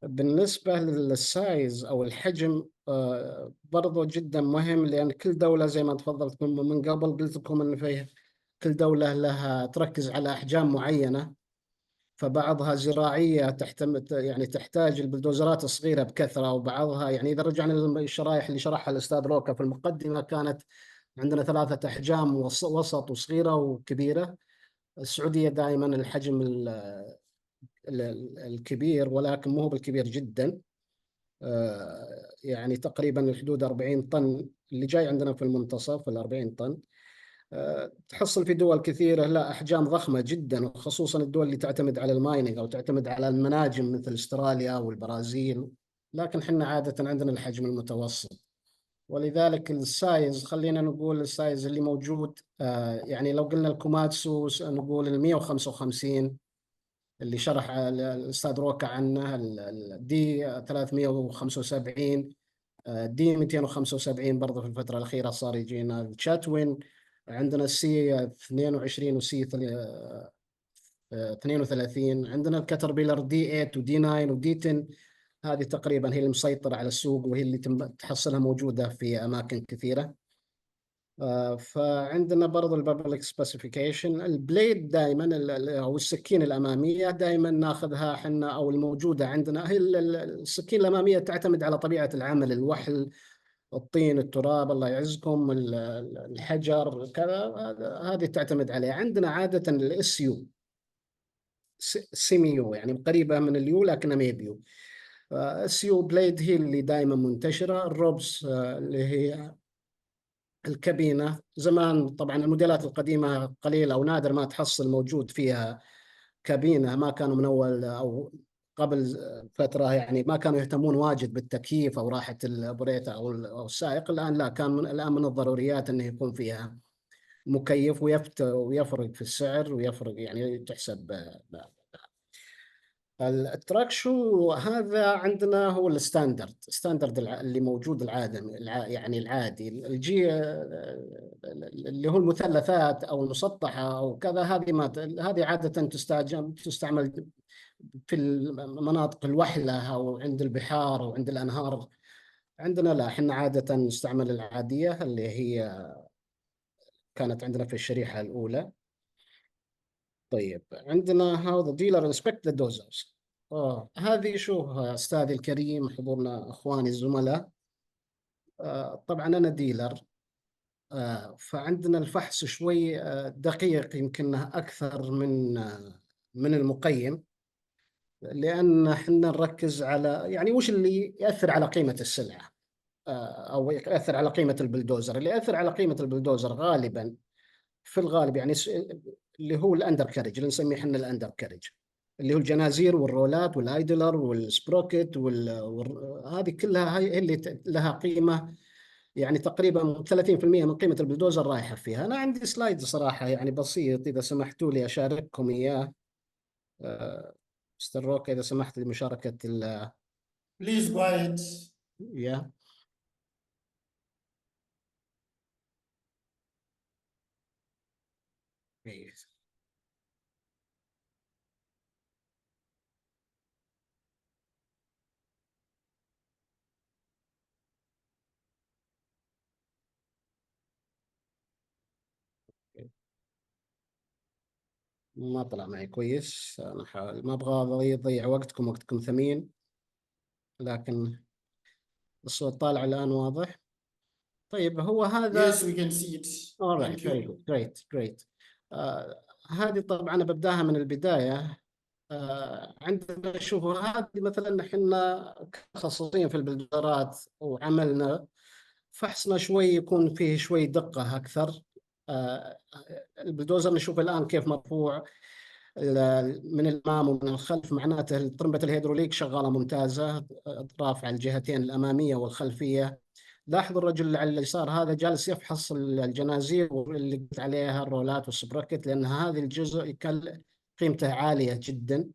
بالنسبة للسايز أو الحجم، برضو جدا مهم، لأن كل دولة زي ما تفضلت من قبل قلت لكم أن فيه كل دولة لها تركز على أحجام معينة، فبعضها زراعية يعني تحتاج البلدوزرات الصغيرة بكثرة، وبعضها يعني إذا رجعنا للشرائح اللي شرحها الأستاذ روكا في المقدمة، كانت عندنا 3 أحجام: وسط وصغيرة وكبيرة. السعودية دائما الحجم الكبير، ولكن مو بالكبير جدا. يعني تقريبا الحدود 40 طن اللي جاي عندنا في المنتصف، 40 طن. تحصل في دول كثيرة لا أحجام ضخمة جدا، وخصوصا الدول اللي تعتمد على المايننج أو تعتمد على المناجم مثل استراليا والبرازيل. لكن حنا عادة عندنا الحجم المتوسط. ولذلك السايز، خلينا نقول السايز اللي موجود، يعني لو قلنا الكوماتسو نقول ال 155 اللي شرح الأستاذ روكا عنه، الدي 375، دي 275 برضه في الفترة الأخيرة صار يجينا الشاتوين. عندنا السي 22 وسي 32. عندنا الكتربيلر دي 8 ودي 9 ودي 10. هذه تقريبا هي المسيطرة على السوق، وهي اللي تحصلها موجودة في أماكن كثيرة. فعندنا برضو البابليك سبيسيفيكيشن. البليد دائما او السكين الاماميه دائما ناخذها احنا، او الموجوده عندنا هي السكين الاماميه، تعتمد على طبيعه العمل: الوحل، الطين، التراب، الله يعزكم، الحجر، كذا. هذه تعتمد عليه. عندنا عاده الاس يو، سيمي يو، يعني قريبه من اليو لكنها ما بيو. السيو بليد هي اللي دائما منتشرة. الروبس اللي هي الكابينة. زمان طبعا الموديلات القديمة قليل أو نادر ما تحصل موجود فيها كابينة، ما كانوا من أول أو قبل فترة يعني ما كانوا يهتمون واجد بالتكييف أو راحة الأوبريتر أو السائق. الآن لا، الآن من الضروريات أنه يكون فيها مكيف، ويفرق في السعر ويفرق يعني تحسب. التراك شو هذا عندنا هو ستاندرد اللي موجود العادي، يعني العادي الجي اللي هو المثلثات او المسطحه او كذا. هذه عاده تستعمل في المناطق الوحله او عند البحار او عند الانهار. عندنا لا، احنا عاده نستعمل العاديه اللي هي كانت عندنا في الشريحه الاولى. طيب عندنا هذا ديلر انسبكت ذا دوزرز. هذه شوف استاذي الكريم، حضورنا اخواني الزملاء. طبعا انا ديلر. فعندنا الفحص شوي دقيق، يمكن اكثر من المقيم، لان احنا نركز على يعني وش اللي ياثر على قيمه السلعه. او ياثر على قيمه البلدوزر. اللي ياثر على قيمه البلدوزر غالبا في الغالب يعني اللي هو الاندر كارج، اللي نسميه احنا الاندر كارج، اللي هو الجنازير والرولات والايدلر والسبروكت هذه كلها هي اللي لها قيمه. يعني تقريبا 30% من قيمه البلدوزر رايحه فيها. انا عندي سلايد صراحه يعني بسيط، اذا سمحتوا لي اشارككم اياه. مستر روكا اذا سمحت لمشاركه Please go ahead. يا كويس. ما طلع معي كويس. انا ما ابغى اضيع وقتكم ثمين، لكن الصوت طالع الان واضح. طيب هو هذا. Yes, we can see it. All right, Thank very you. good, great. هذه طبعا أنا ببداها من البداية. عندنا شوفوا هذه مثلا احنا كخصوصيين في البلدرات وعملنا فحصنا شوي يكون فيه شوي دقة أكثر. آه البلدوزر نشوف الآن كيف مرفوع من الأمام ومن الخلف، معناته طرمبة الهيدروليك شغالة ممتازة، رافعة الجهتين الأمامية والخلفية. لاحظوا الرجل اللي على اليسار هذا جالس يفحص الجنازير واللي قلت عليها الرولات والسبروكت، لأن هذه الجزء قيمته عالية جدا.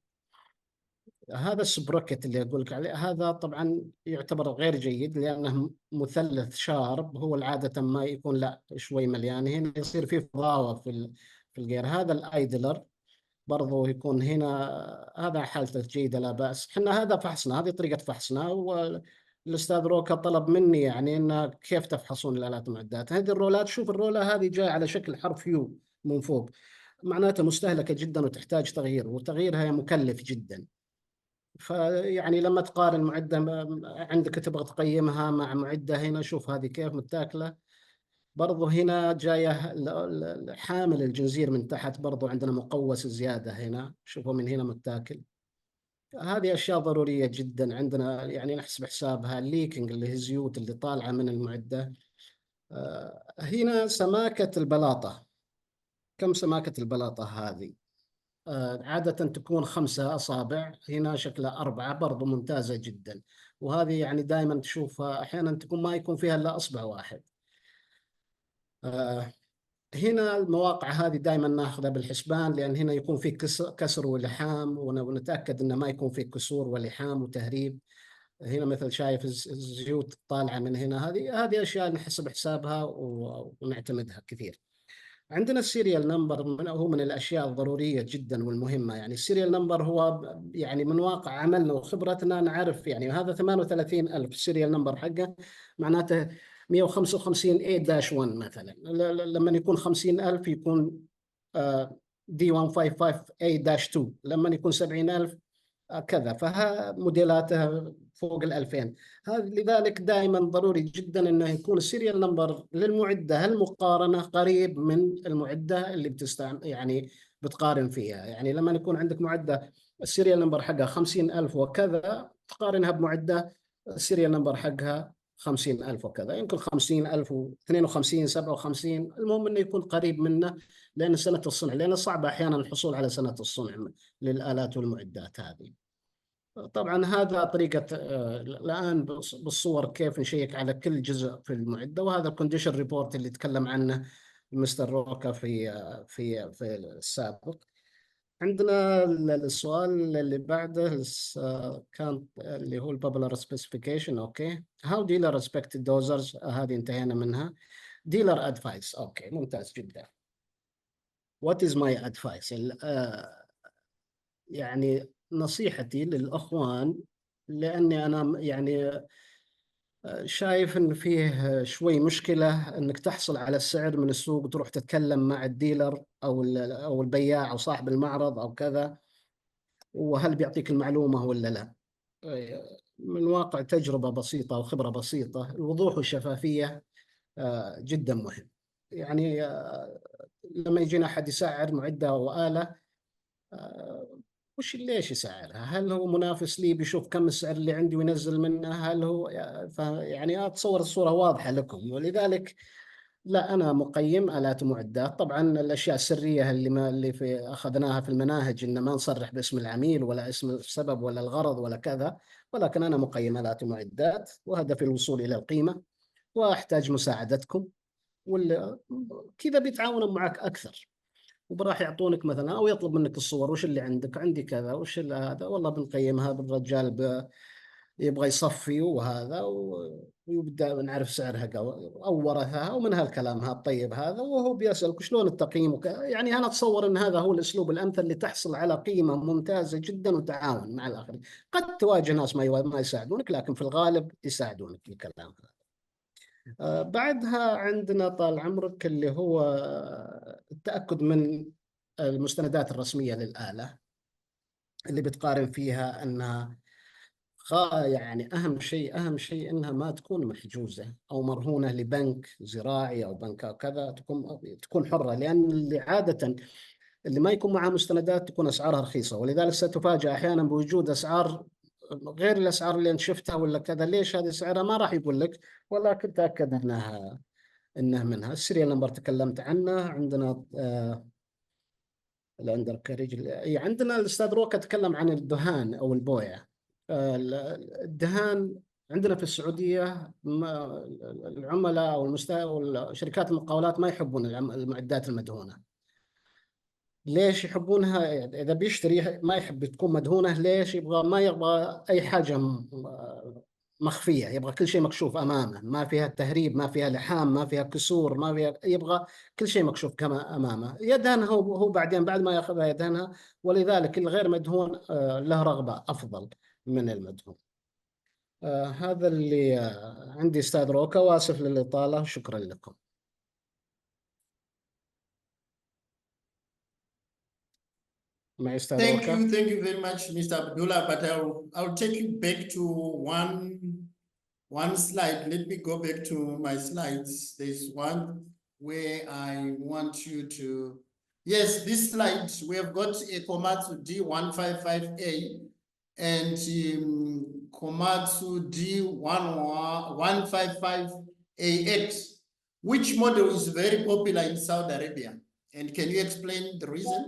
هذا السبروكت اللي أقول لك عليه هذا طبعا يعتبر غير جيد، لأنه مثلث شارب. هو العادة ما يكون لا شوي مليان، هنا يصير فيه فضاوة في الجير. هذا الآيدلر برضو يكون هنا، هذا حالته جيدة لا بأس. احنا هذا فحصنا، هذه طريقة فحصنا. والأستاذ روكا طلب مني يعني إن كيف تفحصون الآلات المعدات. هذه الرولات، شوف الرولة هذه جاية على شكل حرف يو من فوق، معناته مستهلكة جدا وتحتاج تغيير، وتغييرها مكلف جدا. فيعني لما تقارن معدة عندك تبغى تقيمها مع معدة هنا، شوف هذه كيف متاكلة. برضو هنا جاية حامل الجنزير من تحت، برضو عندنا مقوس زيادة هنا، شوفوا من هنا متاكل. هذه أشياء ضرورية جدا عندنا، يعني نحسب حسابها. الليكنج اللي هي الزيوت اللي طالعة من المعدة. هنا سماكة البلاطة، كم سماكة البلاطة هذه؟ عادة تكون 5 أصابع، هنا شكلها 4، برضو ممتازة جدا. وهذه يعني دائما تشوفها، أحيانا تكون ما يكون فيها إلا أصبع واحد. هنا المواقع هذه دائما ناخذها بالحسبان، لان هنا يكون في كسر ولحام، ونتاكد انه ما يكون في كسور ولحام وتهريب. هنا مثل شايف الزيوت طالعه من هنا، هذه اشياء نحسب حسابها ونعتمدها كثير. عندنا السيريال نمبر، هو من الاشياء الضروريه جدا والمهمه. يعني السيريال نمبر هو يعني من واقع عملنا وخبرتنا نعرف، يعني هذا 38000 السيريال نمبر حقه، معناته 155 A-1 مثلا. لما يكون 50000 يكون D155 A-2، لما يكون 70000 كذا. فها موديلاته فوق 2000. لذلك دائما ضروري جدا انه يكون السيريال نمبر للمعده المقارنه قريب من المعده اللي بتستعمل، يعني بتقارن فيها. يعني لما يكون عندك معده السيريال نمبر حقها 50000 وكذا، تقارنها بمعدة السيريال نمبر حقها 50,000 وكذا، يمكن 50,000 و52 57، المهم انه يكون قريب منه لان سنة الصنع، لان صعب احيانا الحصول على سنة الصنع للآلات والمعدات هذه. طبعا هذا طريقة الآن بالصور كيف نشيك على كل جزء في المعدة، وهذا الكونديشن ريبورت اللي تكلم عنه مستر روكا في السابق. عندنا السؤال اللي بعده كان اللي هو البابلر سبيسيفيكيشن. اوكي، هاو ديلر ريسبكت دوزرز، هذه انتهينا منها. ديلر ادفايس، اوكي ممتاز جدا. وات از ماي ادفايس، يعني نصيحتي للاخوان، لاني انا يعني شايف ان فيه شوي مشكله انك تحصل على السعر من السوق وتروح تتكلم مع الديلر او البياع او صاحب المعرض او كذا، وهل بيعطيك المعلومه ولا لا. من واقع تجربه بسيطه وخبره بسيطه، الوضوح والشفافيه جدا مهم. يعني لما يجينا احد يسعر معده او اله، ليش يسعرها؟ هل هو منافس لي بيشوف كم السعر اللي عندي وينزل منه؟ هل هو يعني اتصور الصورة واضحة لكم. ولذلك لا، انا مقيم آلات ومعدات. طبعا الاشياء السرية اللي ما اللي في اخذناها في المناهج ان ما نصرح باسم العميل ولا اسم السبب ولا الغرض ولا كذا، ولكن انا مقيم آلات ومعدات وهدفي الوصول الى القيمة، واحتاج مساعدتكم، ولا كذا بيتعاونوا معك اكثر، وراح يعطونك مثلا او يطلب منك الصور، وش اللي عندك؟ عندي كذا، وش اللي هذا؟ والله بنقيمها بالرجال يبغى يصفي وهذا ويبدا نعرف سعرها او ورثها ومن هالكلام هذا الطيب هذا، وهو بيسالك شلون التقييم يعني انا اتصور ان هذا هو الاسلوب الامثل لتحصل على قيمه ممتازه جدا وتعاون مع الاخرين. قد تواجه ناس ما يساعدونك، لكن في الغالب يساعدونك في الكلام هذا. بعدها عندنا طال عمرك اللي هو التأكد من المستندات الرسمية للآلة اللي بتقارن فيها أنها يعني أهم شيء أنها ما تكون محجوزة أو مرهونة لبنك زراعي أو بنك أو كذا، تكون حرة، لأن اللي عادة اللي ما يكون معها مستندات تكون أسعارها رخيصة، ولذلك ستفاجأ أحيانا بوجود أسعار غير الأسعار اللي أنت شفتها ولا كذا. ليش هذه سعرها؟ ما راح يقول لك، ولكن تأكد انها منها. السيريال نمبر تكلمت عنه. عندنا الاندر كاريج، عندنا الاستاذ روكا تكلم عن الدهان او البويه. الدهان عندنا في السعوديه العملاء او شركات المقاولات ما يحبون المعدات المدهونه. ليش يحبونها؟ اذا بيشتري ما يحب تكون مدهونه. ليش؟ ما يبغى اي حاجه مخفيه، يبغى كل شيء مكشوف امامه، ما فيها تهريب، ما فيها لحام، ما فيها كسور، ما فيها، يبغى كل شيء مكشوف كما امامه. يدهنها هو بعدين بعد ما ياخذها يدهنها، ولذلك الغير مدهون له رغبه افضل من المدهون. هذا اللي عندي استاذ روكا، واسف للاطاله، شكرا لكم. معي استاذ Thank روكا. you very much, Mr. Abdullah. But I'll take you back to one slide. Let me go back to my slides. There's one where I want you to, yes, this slide, we have got a Komatsu D155A and Komatsu D155AX. Which model is very popular in Saudi Arabia? And can you explain the reason?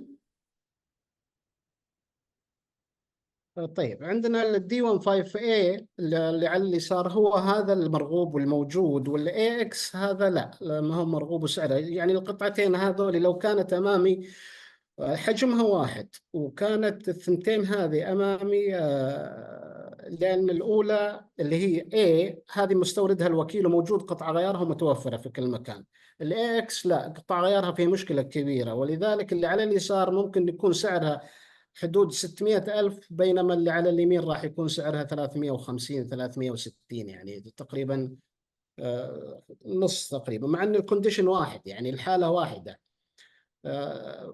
طيب، عندنا الدي 15 اي اللي على اليسار هو هذا المرغوب والموجود، والاي اكس هذا لا ما هو مرغوب وسعره. يعني القطعتين هذول لو كانت امامي حجمها واحد وكانت الثنتين هذه امامي، لان الاولى اللي هي A هذه مستوردها الوكيل وموجود قطع غيارها متوفره في كل مكان. الاي اكس لا، قطع غيارها فيه مشكله كبيره، ولذلك اللي على اليسار ممكن يكون سعرها حدود 600,000، بينما اللي على اليمين راح يكون سعرها 350 360، يعني تقريبا نص تقريبا، مع ان الكونديشن واحد، يعني الحالة واحدة.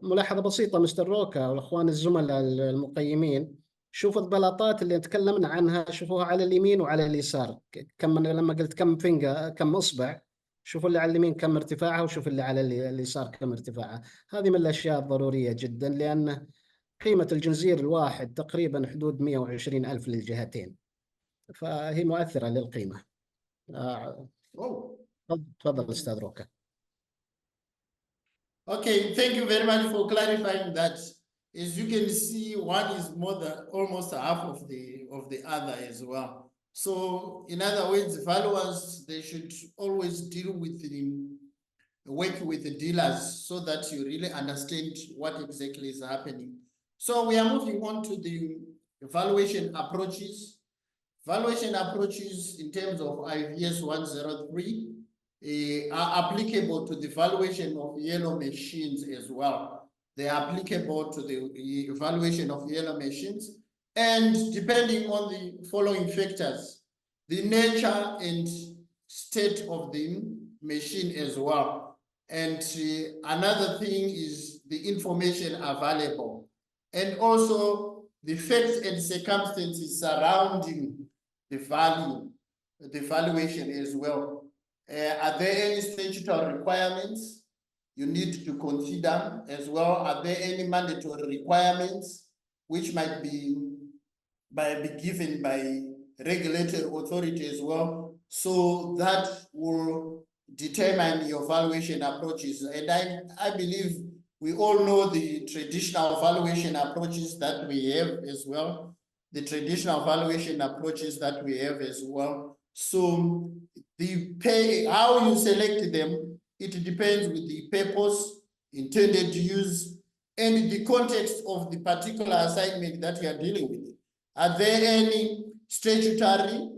ملاحظة بسيطة مستر روكا والاخوان الزملاء المقيمين، شوفوا البلاطات اللي تكلمنا عنها، شوفوها على اليمين وعلى اليسار. لما قلت كم فينجر كم اصبع، شوفوا اللي على اليمين كم ارتفاعها، وشوفوا اللي على اليسار كم ارتفاعها. هذه من الاشياء الضرورية جدا، لان قيمة الجنزير الواحد تقريبا حدود 120,000 للجهتين. فهي مؤثرة للقيمة. تفضل أستاذ روكا. Okay, thank you very much for clarifying that. As you can see, one is more than almost half of the other as well. So in other words, valuers, they should always deal with work with the dealers so that you really understand what exactly is happening. So we are moving on to the valuation approaches. Valuation approaches in terms of IVS 103 are applicable to the valuation of yellow machines as well. They are applicable to the evaluation of yellow machines, and depending on the following factors, the nature and state of the machine as well. And another thing is the information available, and also the facts and circumstances surrounding the valuation as well. Are there any statutory requirements you need to consider as well? Are there any mandatory requirements which might be given by regulatory authority as well? So that will determine your valuation approaches. And I believe we all know the traditional valuation approaches that we have as well. The traditional valuation approaches that we have as well. So how you select them, it depends with the purpose, intended use, and the context of the particular assignment that you are dealing with. Are there any statutory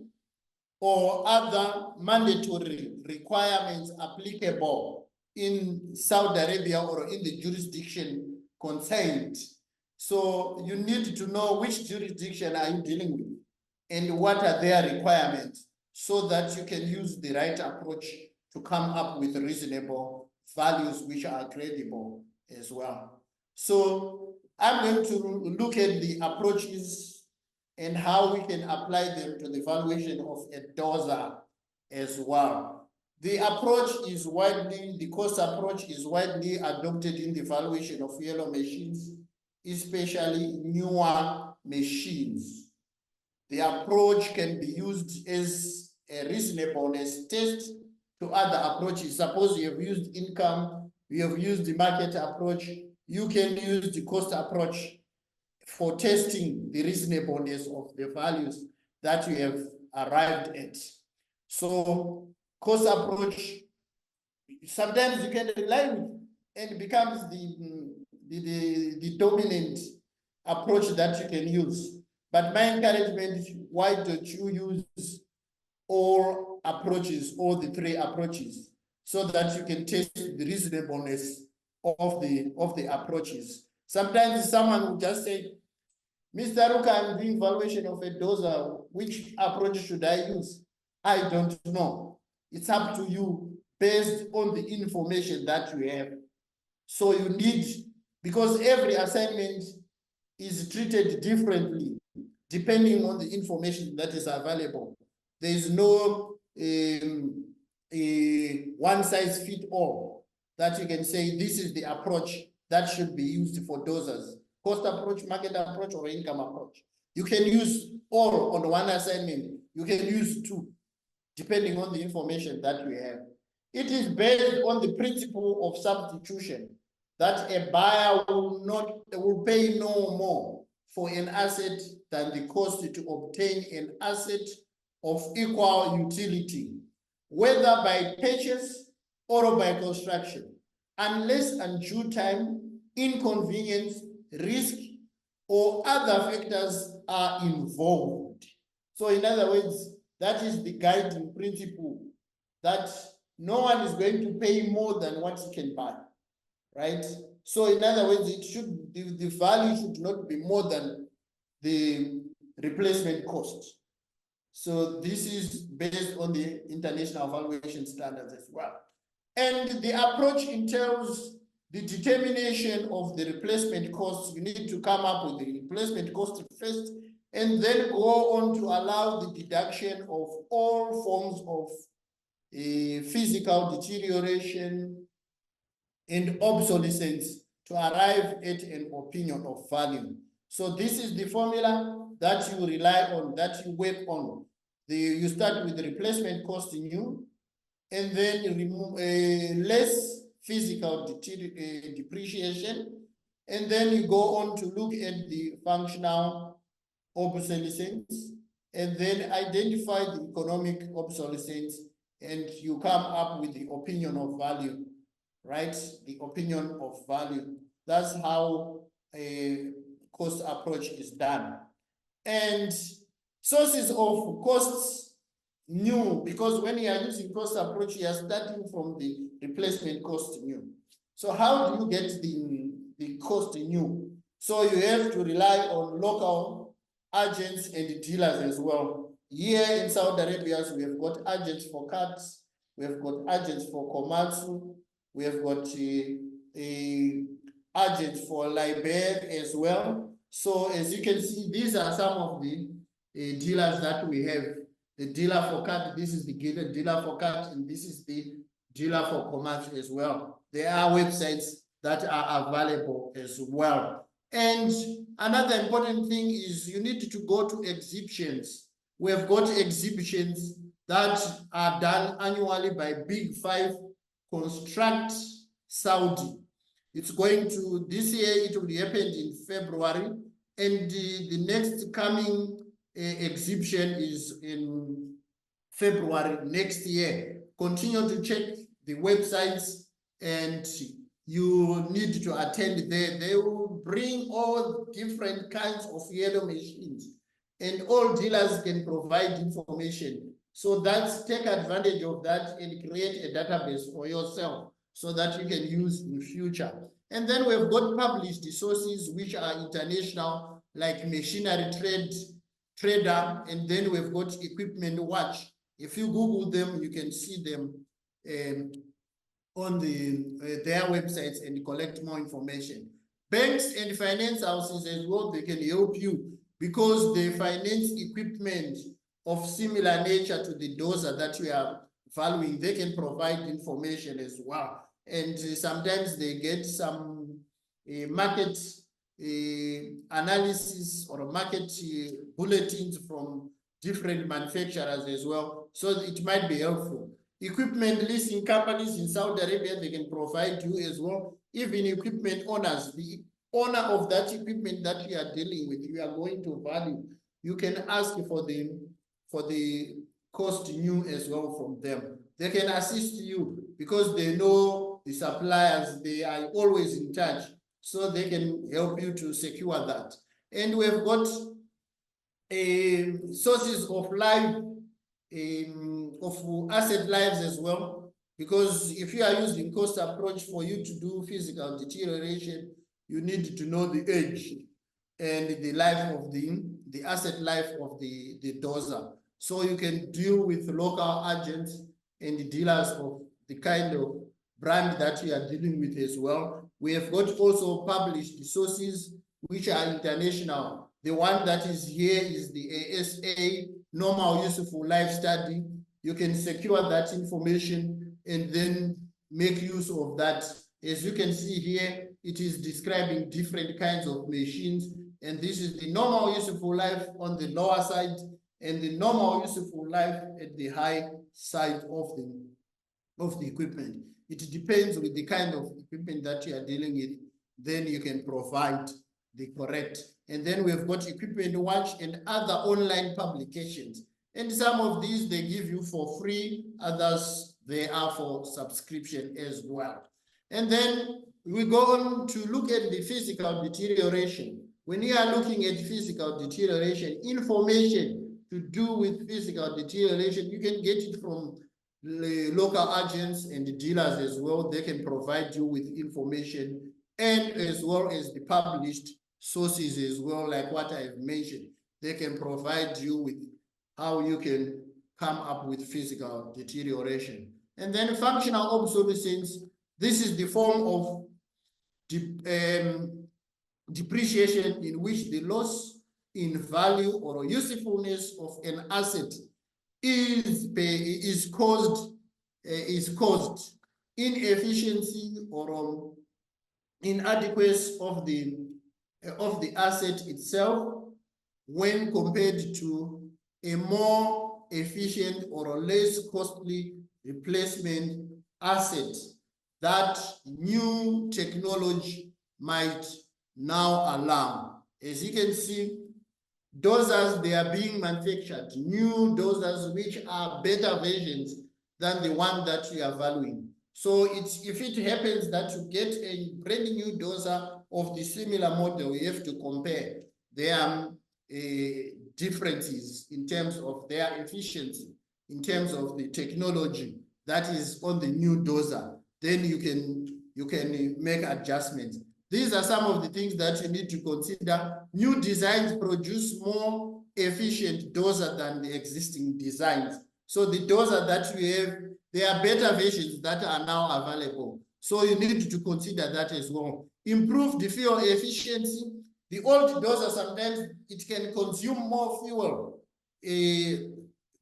or other mandatory requirements applicable in Saudi Arabia or in the jurisdiction concerned? So you need to know which jurisdiction are you dealing with and what are their requirements, so that you can use the right approach to come up with reasonable values which are credible as well. So I'm going to look at the approaches and how we can apply them to the valuation of a dozer as well. The cost approach is widely adopted in the valuation of yellow machines, especially newer machines. The approach can be used as a reasonableness test to other approaches. Suppose you have used income, you have used the market approach, you can use the cost approach for testing the reasonableness of the values that you have arrived at. So cost approach, sometimes you can rely with, and it becomes the dominant approach that you can use. But my encouragement is, why don't you use all approaches, all the three approaches, so that you can test the reasonableness of the approaches. Sometimes someone will just say, Mr. Ruka, I'm doing valuation of a dozer. Which approach should I use? I don't know. It's up to you based on the information that you have. So you need, because every assignment is treated differently depending on the information that is available. There is no one size fit all that you can say this is the approach that should be used for dozers. Cost approach, market approach, or income approach. You can use all on one assignment. You can use two, depending on the information that you have. It is based on the principle of substitution, that a buyer will pay no more for an asset than the cost to obtain an asset of equal utility, whether by purchase or by construction, unless undue time, inconvenience, risk, or other factors are involved. So in other words, that is the guiding principle, that no one is going to pay more than what he can buy, right? So in other words, the value should not be more than the replacement cost. So this is based on the international valuation standards as well. And the approach entails the determination of the replacement costs. You need to come up with the replacement cost first, and then go on to allow the deduction of all forms of physical deterioration and obsolescence to arrive at an opinion of value. So this is the formula that you rely on, that you work on you start with the replacement cost new, and then you remove less physical depreciation, and then you go on to look at the functional obsolescence, and then identify the economic obsolescence, and you come up with the opinion of value, right? The opinion of value. That's how a cost approach is done. And sources of costs new, because when you are using cost approach, you are starting from the replacement cost new. So how do you get the cost new? So you have to rely on local agents and dealers as well. Here in Saudi Arabia, we have got agents for cards, we have got agents for Komatsu, we have got agents for Liber as well. So as you can see, these are some of the dealers that we have. The dealer for card, this is the dealer for card, and this is the dealer for Komatsu as well. There are websites that are available as well. And another important thing is you need to go to exhibitions. We have got exhibitions that are done annually by Big Five Construct Saudi. It's going to, this year it will happen in February, and the next coming exhibition is in February next year. Continue to check the websites, and you need to attend there. They will bring all different kinds of yellow machines, and all dealers can provide information. So that's, take advantage of that and create a database for yourself so that you can use in future. And then we've got published sources which are international, like Machinery Trader, and then we've got Equipment Watch. If you Google them, you can see them on their websites and collect more information. Banks and finance houses as well, they can help you because they finance equipment of similar nature to the dozer that you are valuing. They can provide information as well. And sometimes they get some market analysis or market bulletins from different manufacturers as well. So it might be helpful. Equipment leasing companies in Saudi Arabia, they can provide you as well. Even equipment owners, the owner of that equipment that you are dealing with, you are going to value, you can ask for the cost new as well from them. They can assist you because they know the suppliers, they are always in touch, so they can help you to secure that. And we've got sources of life, of asset lives as well, because if you are using cost approach for you to do physical deterioration, you need to know the age and the life of the asset life of the dozer. So you can deal with local agents and the dealers of the kind of brand that you are dealing with as well. We have got also published sources which are international. The one that is here is the ASA, Normal Useful Life Study. You can secure that information and then make use of that. As you can see here, it is describing different kinds of machines, and this is the normal useful life on the lower side and the normal useful life at the high side of the equipment. It depends with the kind of equipment that you are dealing with, then you can provide the correct. And then we've got Equipment Watch and other online publications. And some of these they give you for free, others they are for subscription as well. And then we go on to look at the physical deterioration. When you are looking at physical deterioration, information to do with physical deterioration, you can get it from the local agents and the dealers as well. They can provide you with information, and as well as the published sources as well, like what I've mentioned. They can provide you with how you can come up with physical deterioration. And then functional obsolescence, this is the form of depreciation in which the loss in value or usefulness of an asset is caused inefficiency or inadequacy of the asset itself when compared to a more efficient or less costly replacement asset that new technology might now allow. As you can see, dozers, they are being manufactured, new dozers which are better versions than the one that we are valuing. So if it happens that you get a brand new dozer of the similar model, you have to compare their differences in terms of their efficiency, in terms of the technology that is on the new dozer. Then you can make adjustments. These are some of the things that you need to consider. New designs produce more efficient dozer than the existing designs. So the dozer that you have, there are better versions that are now available. So you need to consider that as well. Improve the fuel efficiency. The old dozer, sometimes it can consume more fuel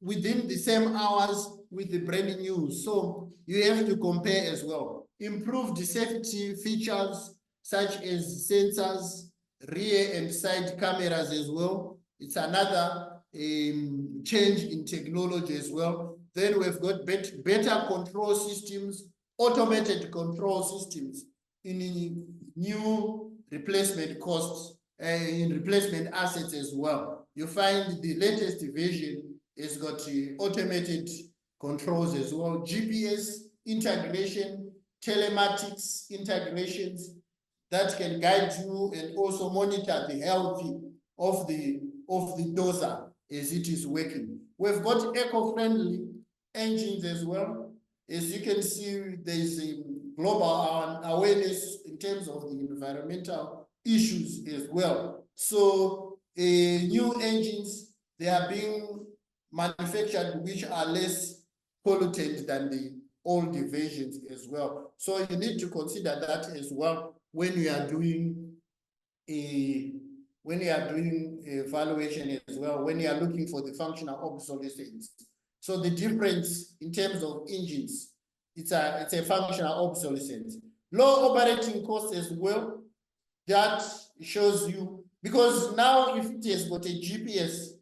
within the same hours with the brand new. So you have to compare as well. Improve the safety features such as sensors, rear and side cameras as well. It's another change in technology as well. Then we've got better control systems, automated control systems in new replacement costs, in replacement assets as well. You find the latest version has got automated controls as well, GPS integration, telematics integrations that can guide you and also monitor the health of the dozer as it is working. We've got eco-friendly engines as well. As you can see, there's a global awareness in terms of the environmental issues as well. So new engines, they are being manufactured which are less pollutant than the old versions as well. So you need to consider that as well when you are doing evaluation as well, when you are looking for the functional obsolescence. So the difference in terms of engines, it's a functional obsolescence. Low operating costs as well, that shows you, because now if it has got a GPS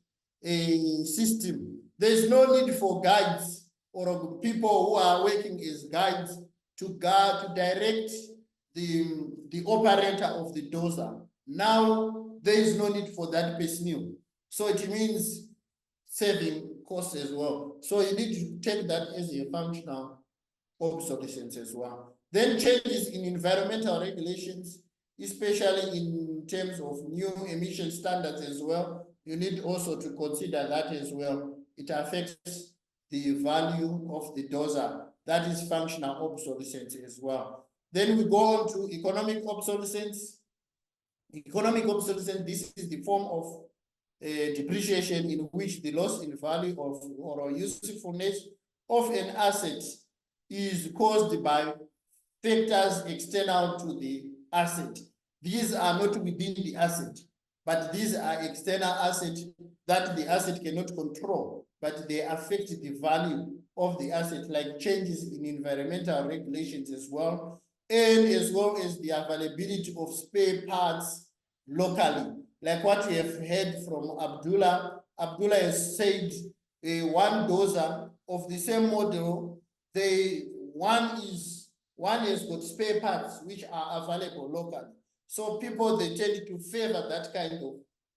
system, there's no need for guides or people who are working as guides to direct the operator of the dozer. Now there is no need for that personnel. So it means saving costs as well. So you need to take that as a functional obsolescence as well. Then changes in environmental regulations, especially in terms of new emission standards as well. You need also to consider that as well. It affects the value of the dozer. That is functional obsolescence as well. Then we go on to economic obsolescence. Economic obsolescence, this is the form of depreciation in which the loss in value of or usefulness of an asset is caused by factors external to the asset. These are not within the asset, but these are external assets that the asset cannot control, but they affect the value of the asset, like changes in environmental regulations as well, and as well as the availability of spare parts locally. Like what we have heard from Abdullah. Abdullah has said one dozer of the same model, one has got spare parts which are available locally. So people, they tend to favor that kind of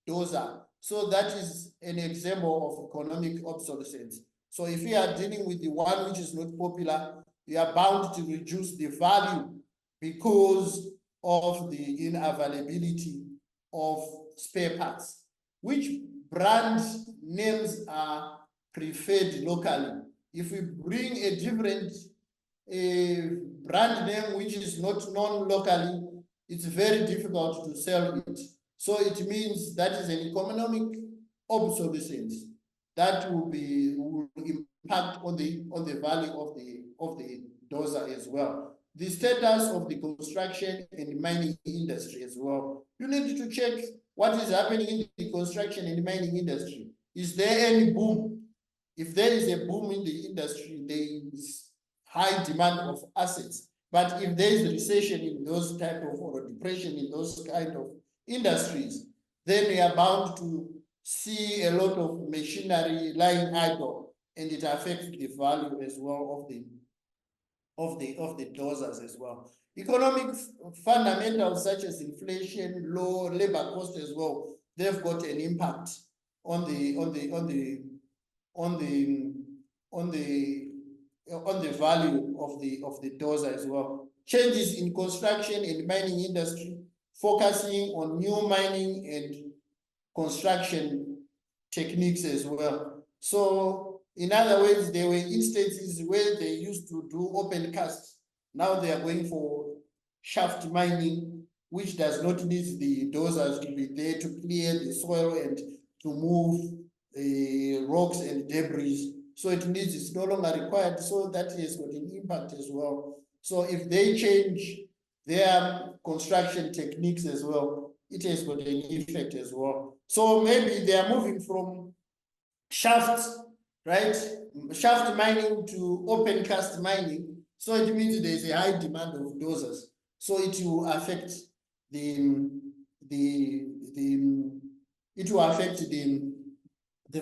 dozer. So that is an example of economic obsolescence. So if you are dealing with the one which is not popular, you are bound to reduce the value because of the unavailability of spare parts. Which brand names are preferred locally? If we bring a different brand name which is not known locally, it's very difficult to sell it. So it means that is an economic obsolescence that will impact on the value of the dozer as well. The status of the construction and mining industry as well. You need to check what is happening in the construction and mining industry. Is there any boom? If there is a boom in the industry, there is high demand of assets. But if there is a recession in those type of, or a depression in those kind of industries, then we are bound to see a lot of machinery lying idle, and it affects the value as well of the dozers as well. Economic fundamentals such as inflation, low labor cost as well, they've got an impact on the value of the dozer as well. Changes in construction and mining industry, focusing on new mining and construction techniques as well. So in other words, there were instances where they used to do open cast. Now they are going for shaft mining, which does not need the dozers to be there to clear the soil and to move rocks and debris. So it's no longer required. So that has got an impact as well. So if they change their construction techniques as well, it has got an effect as well. So maybe they are moving from shafts, right? Shaft mining to open cast mining. So it means there's a high demand of dozers. So it will affect the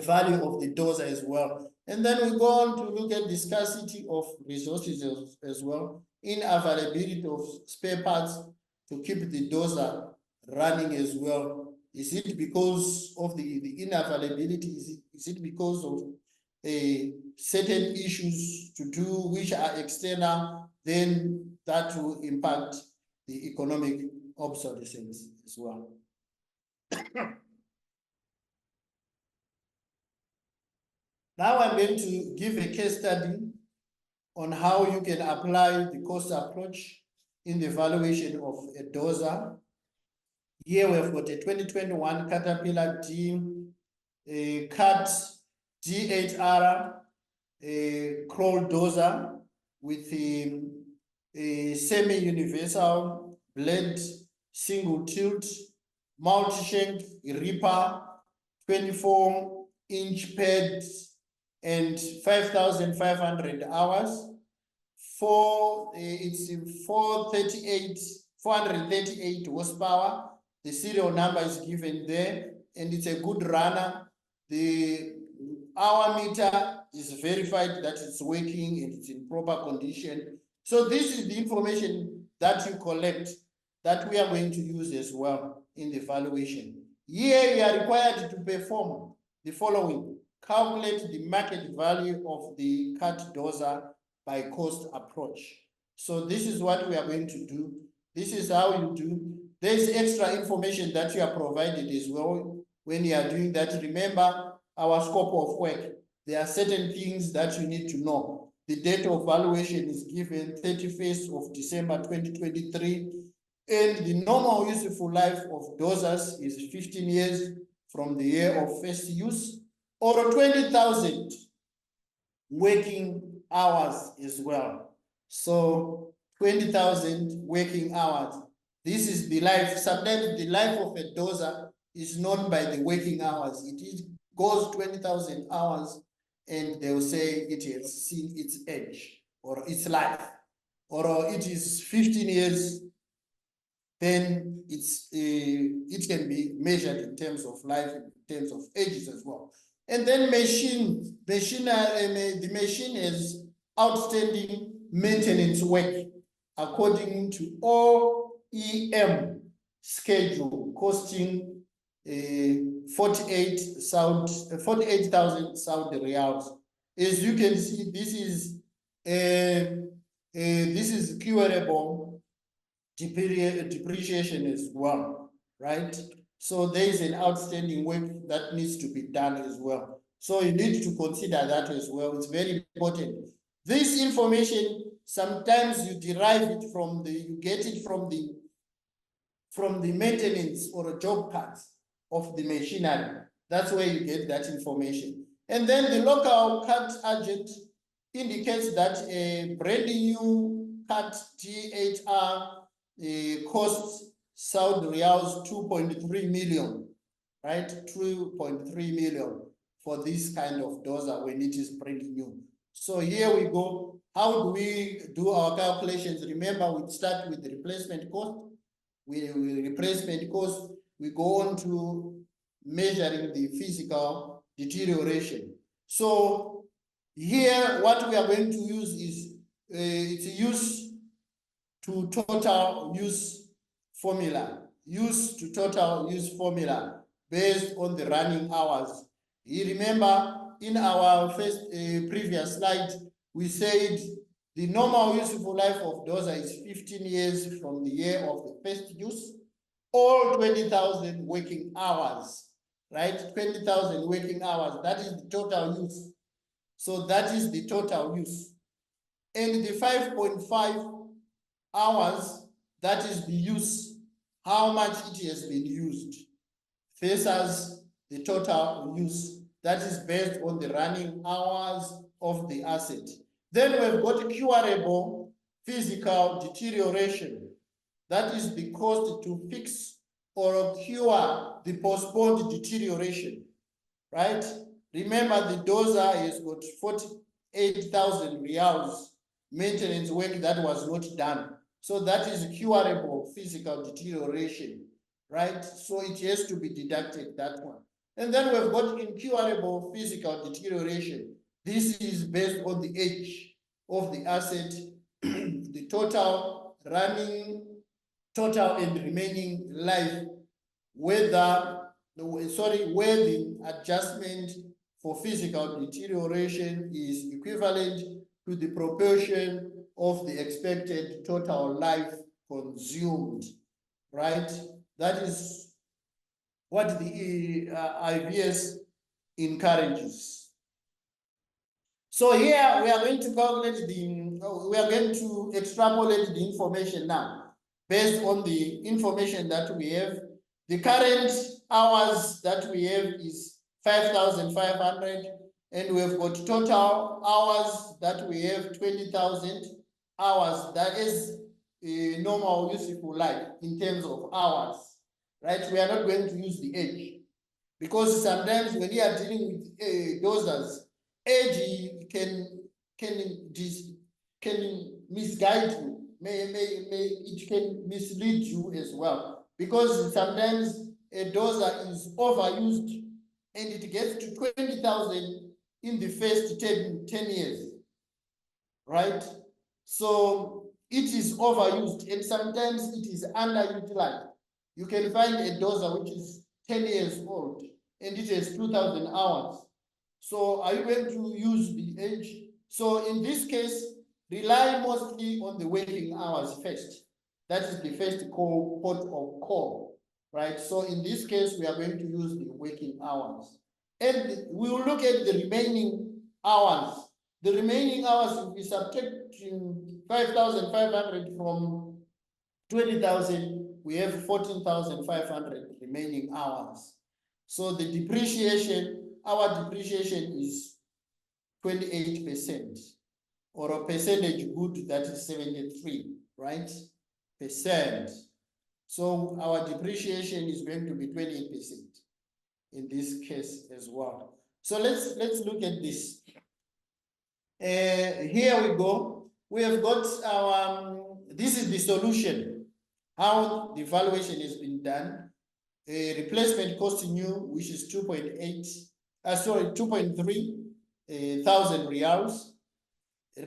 value of the dozer as well. And then we go on to look at the scarcity of resources as well, unavailability of spare parts to keep the dozer running as well. Is it because of the unavailability? Is it because of certain issues to do which are external? Then that will impact the economic obsolescence as well. Now I'm going to give a case study on how you can apply the cost approach in the valuation of a dozer. Here we've got a 2021 Caterpillar CAT D8R crawl dozer with a semi-universal blade, single tilt, multi-shank ripper, 24-inch pads, and 5,500 hours. It's 438 horsepower. The serial number is given there, and it's a good runner. The hour meter is verified that it's working and it's in proper condition. So this is the information that you collect that we are going to use as well in the valuation. Here you are required to perform the following: calculate the market value of the CAT dozer by cost approach. So this is what we are going to do. This is how you do. There's extra information that you are provided as well when you are doing that. Remember our scope of work. There are certain things that you need to know. The date of valuation is given 31st of December 2023. And the normal useful life of dozers is 15 years from the year of first use, or 20,000 working hours as well. So 20,000 working hours. This is the life. Sometimes the life of a dozer is known by the working hours. It goes 20,000 hours, and they will say it has seen its age or its life, or it is 15 years. Then it can be measured in terms of life, in terms of ages as well. And then the machine has outstanding maintenance work according to OEM schedule, costing 48,000 Saudi riyals. As you can see, this is curable depreciation as well, right? So there is an outstanding work that needs to be done as well. So you need to consider that as well. It's very important. This information, sometimes you derive it from you get it from the maintenance or job cards of the machinery. That's where you get that information. And then the local CAT agent indicates that a brand new CAT T8R costs Saudi riyals 2.3 million, right? 2.3 million for this kind of dozer when it is brand new. So here we go. How do we do our calculations? Remember, we start with the replacement cost. We replacement cost. We go on to measuring the physical deterioration. So here, what we are going to use is it's use to total use formula. Use to total use formula based on the running hours. You remember in our first previous slide, we said the normal useful life of dozer is 15 years from the year of the first use, or 20,000 working hours, right? 20,000 working hours, that is the total use. So that is the total use. And the 5.5 hours, that is the use, how much it has been used, versus the total use, that is based on the running hours of the asset. Then we've got curable physical deterioration. That is the cost to fix or cure the postponed deterioration, right? Remember, the dozer has got 48,000 reals maintenance work that was not done. So that is curable physical deterioration, right? So it has to be deducted, that one. And then we've got incurable physical deterioration. This is based on the age of the asset, the total running, total and remaining life, where the adjustment for physical deterioration is equivalent to the proportion of the expected total life consumed, right? That is what the IVS encourages. So here we are going to calculate we are going to extrapolate the information now based on the information that we have. The current hours that we have is 5,500, and we've got total hours that we have 20,000 hours. That is a normal useful life in terms of hours, right? We are not going to use the age, because sometimes when you are dealing with dozers, age can misguide you. It can mislead you as well, because sometimes a dozer is overused and it gets to 20,000 in the first 10 years, right? So it is overused, and sometimes it is underutilized. You can find a dozer which is 10 years old and it has 2,000 hours. So are you going to use the age? So in this case, rely mostly on the working hours first. That is the first port of call, right? So in this case, we are going to use the working hours. And we will look at the remaining hours. The remaining hours, if we subtract 5,500 from 20,000, we have 14,500 remaining hours. So the depreciation, our depreciation is 28%, or a percentage good, that is 73, right? Percent. So our depreciation is going to be 28% in this case as well. So let's look at this. Here we go. We have got our, this is the solution, how the valuation has been done. Replacement cost new, which is 2.3 thousand reals.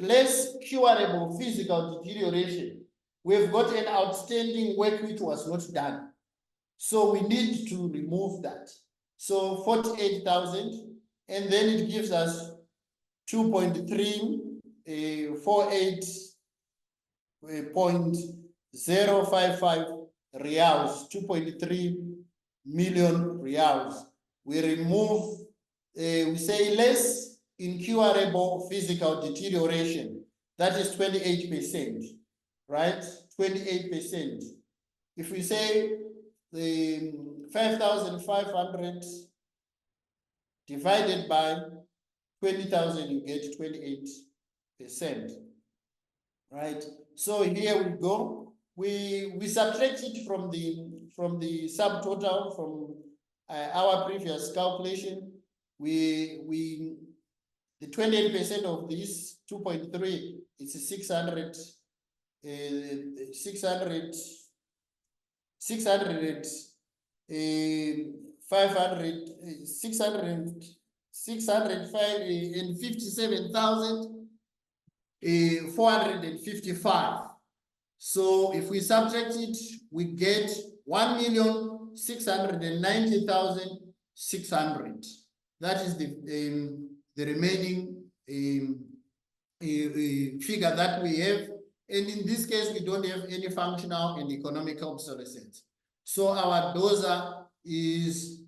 Less curable physical deterioration. We've got an outstanding work which was not done, so we need to remove that. So 48,000, and then it gives us 2.348.055 reals, 2.3 million reals. We remove, we say less incurable physical deterioration. That is 28%, right? 28%. If we say the 5,500 divided by 20,000, you get 28%, right? So here we go. We subtract it from the subtotal from our previous calculation. The 28% of this 2.3 is 605 657,455. So if we subtract it, we get 1,690,600. That is the remaining figure that we have. And in this case, we don't have any functional and economic obsolescence. So our dozer is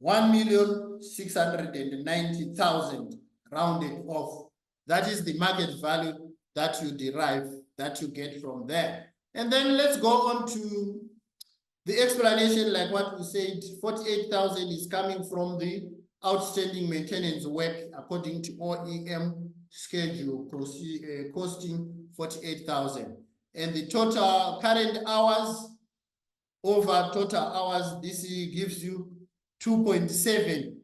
1,690,000 rounded off. That is the market value that you derive, that you get from there. And then let's go on to the explanation, like what we said, 48,000 is coming from the outstanding maintenance work according to OEM schedule, costing 48,000. And the total current hours over total hours, this gives you 2.7,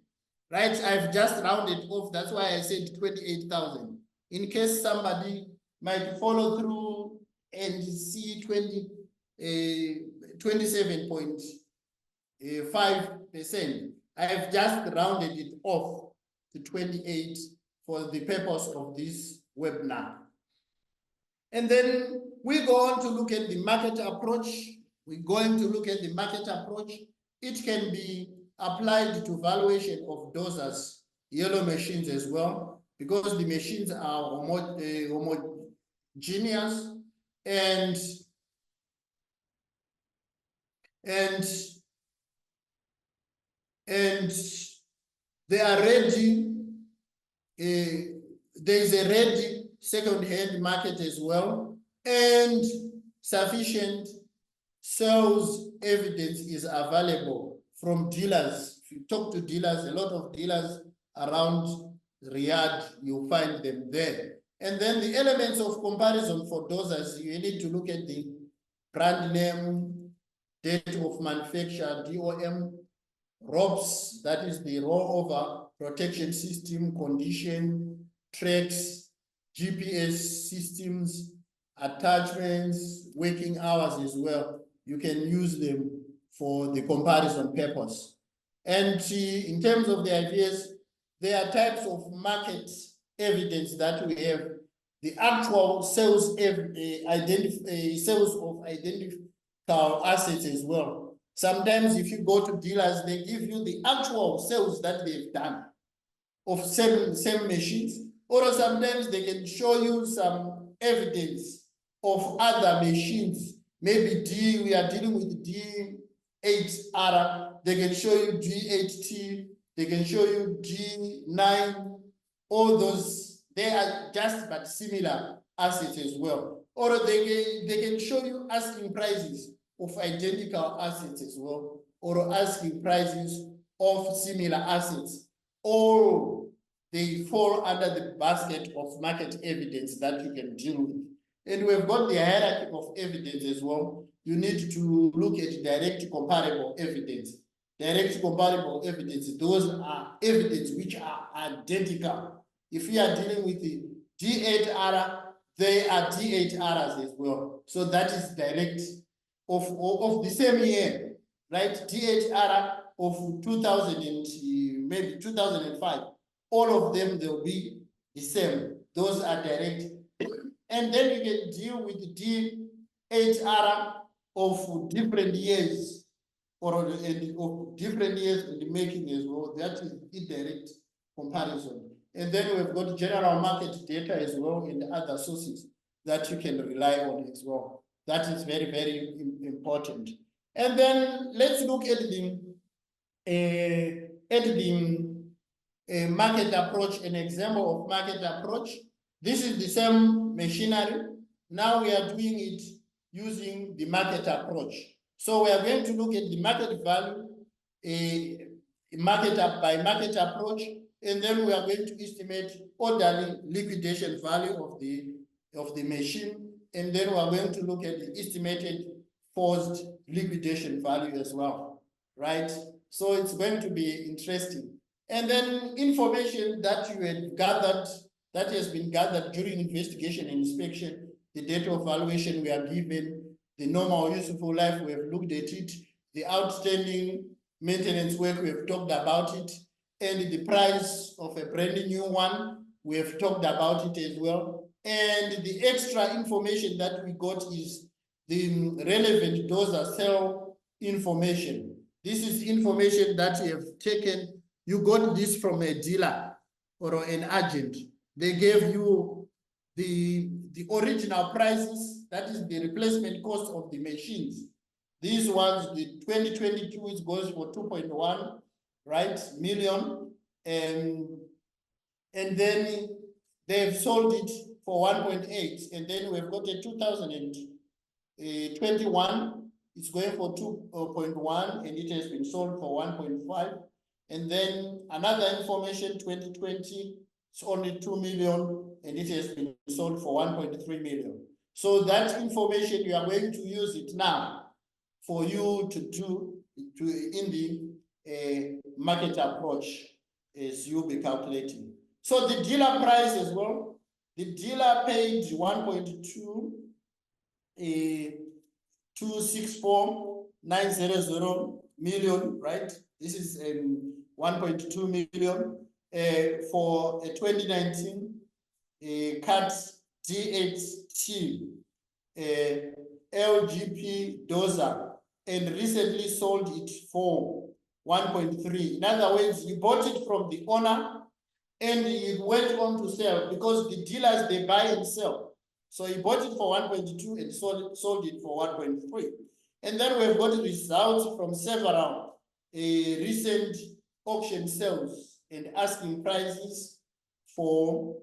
right? I've just rounded off, that's why I said 28,000. In case somebody might follow through and see 27.5%. I have just rounded it off to 28 for the purpose of this webinar. And then we go on to look at the market approach. We're going to look at the market approach. It can be applied to valuation of dozers, yellow machines as well, because the machines are homogeneous and they are ready. There is a ready second-hand market as well, and sufficient sales evidence is available from dealers. If you talk to dealers, a lot of dealers around Riyadh, you'll find them there. And then the elements of comparison for dozers, you need to look at the brand name, date of manufacture, DOM, ROPS, that is the rollover protection system, condition, tracks, GPS systems, attachments, working hours as well. You can use them for the comparison purpose. And in terms of the ideas, there are types of market evidence that we have. The actual sales of identical assets as well. Sometimes if you go to dealers, they give you the actual sales that they've done of same machines, or sometimes they can show you some evidence of other machines. Maybe we are dealing with D8R, they can show you D8T, they can show you D9, all those, they are just but similar assets as well. Or they can show you asking prices of identical assets as well, or asking prices of similar assets. All they fall under the basket of market evidence that you can deal with. And we've got the hierarchy of evidence as well. You need to look at direct comparable evidence. Direct comparable evidence, those are evidence which are identical. If we are dealing with the D8R, they are D8Rs as well. So that is direct of the same year, right? D8R of 2000 and maybe 2005. All of them, they'll be the same. Those are direct. And then you can deal with the D8R of different years, or of different years in the making as well. That is indirect comparison. And then we've got general market data as well and other sources that you can rely on as well. That is very, very important. And then let's look at the market approach, an example of market approach. This is the same machinery. Now we are doing it using the market approach. So we are going to look at the market value, by market approach, and then we are going to estimate orderly liquidation value of the machine, and then we are going to look at the estimated forced liquidation value as well, right? So it's going to be interesting. And then information that you had gathered, that has been gathered during investigation and inspection, the date of valuation we are given, the normal useful life, we have looked at it, the outstanding maintenance work, we have talked about it. And the price of a brand new one, we have talked about it as well. And the extra information that we got is the relevant dozer cell information. This is information that we have taken. You got this from a dealer or an agent. They gave you the original prices, that is the replacement cost of the machines. These ones, the 2022 is goes for 2.1, right, million. And then they've sold it for 1.8. And then we've got a 2021, it's going for 2.1, and it has been sold for 1.5. And then another information, 2020, it's only 2 million, and it has been sold for 1.3 million. So that information, you are going to use it now for you to do in the market approach as you be calculating. So the dealer price as well, the dealer paid 264,900 million, right? This is 1.2 million for a 2019 CAT DHT LGP dozer, and recently sold it for 1.3. In other words, you bought it from the owner and he went on to sell, because the dealers, they buy and sell. So he bought it for 1.2 and sold it for 1.3. And then we've got results from several recent auction sales and asking prices for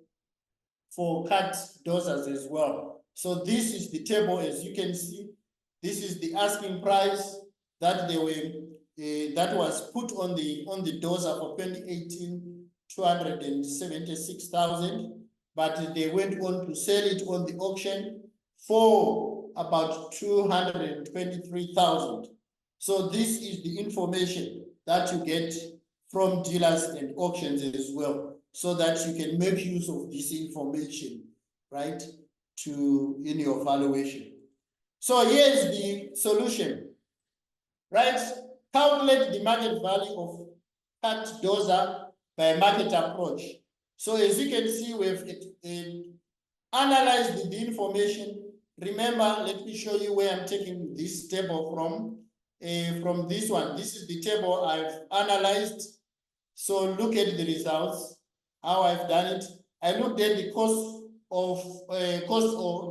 cut dozers as well. So this is the table, as you can see. This is the asking price that they were that was put on the dozer for 2018, 276,000, but they went on to sell it on the auction for about 223,000. So this is the information that you get from dealers and auctions as well, so that you can make use of this information, right, in your valuation. So here's the solution, right? Calculate the market value of cut dozer by market approach. So as you can see, we've analyzed the information. Remember, let me show you where I'm taking this table from this one. This is the table I've analyzed. So look at the results, how I've done it. I looked at the cost or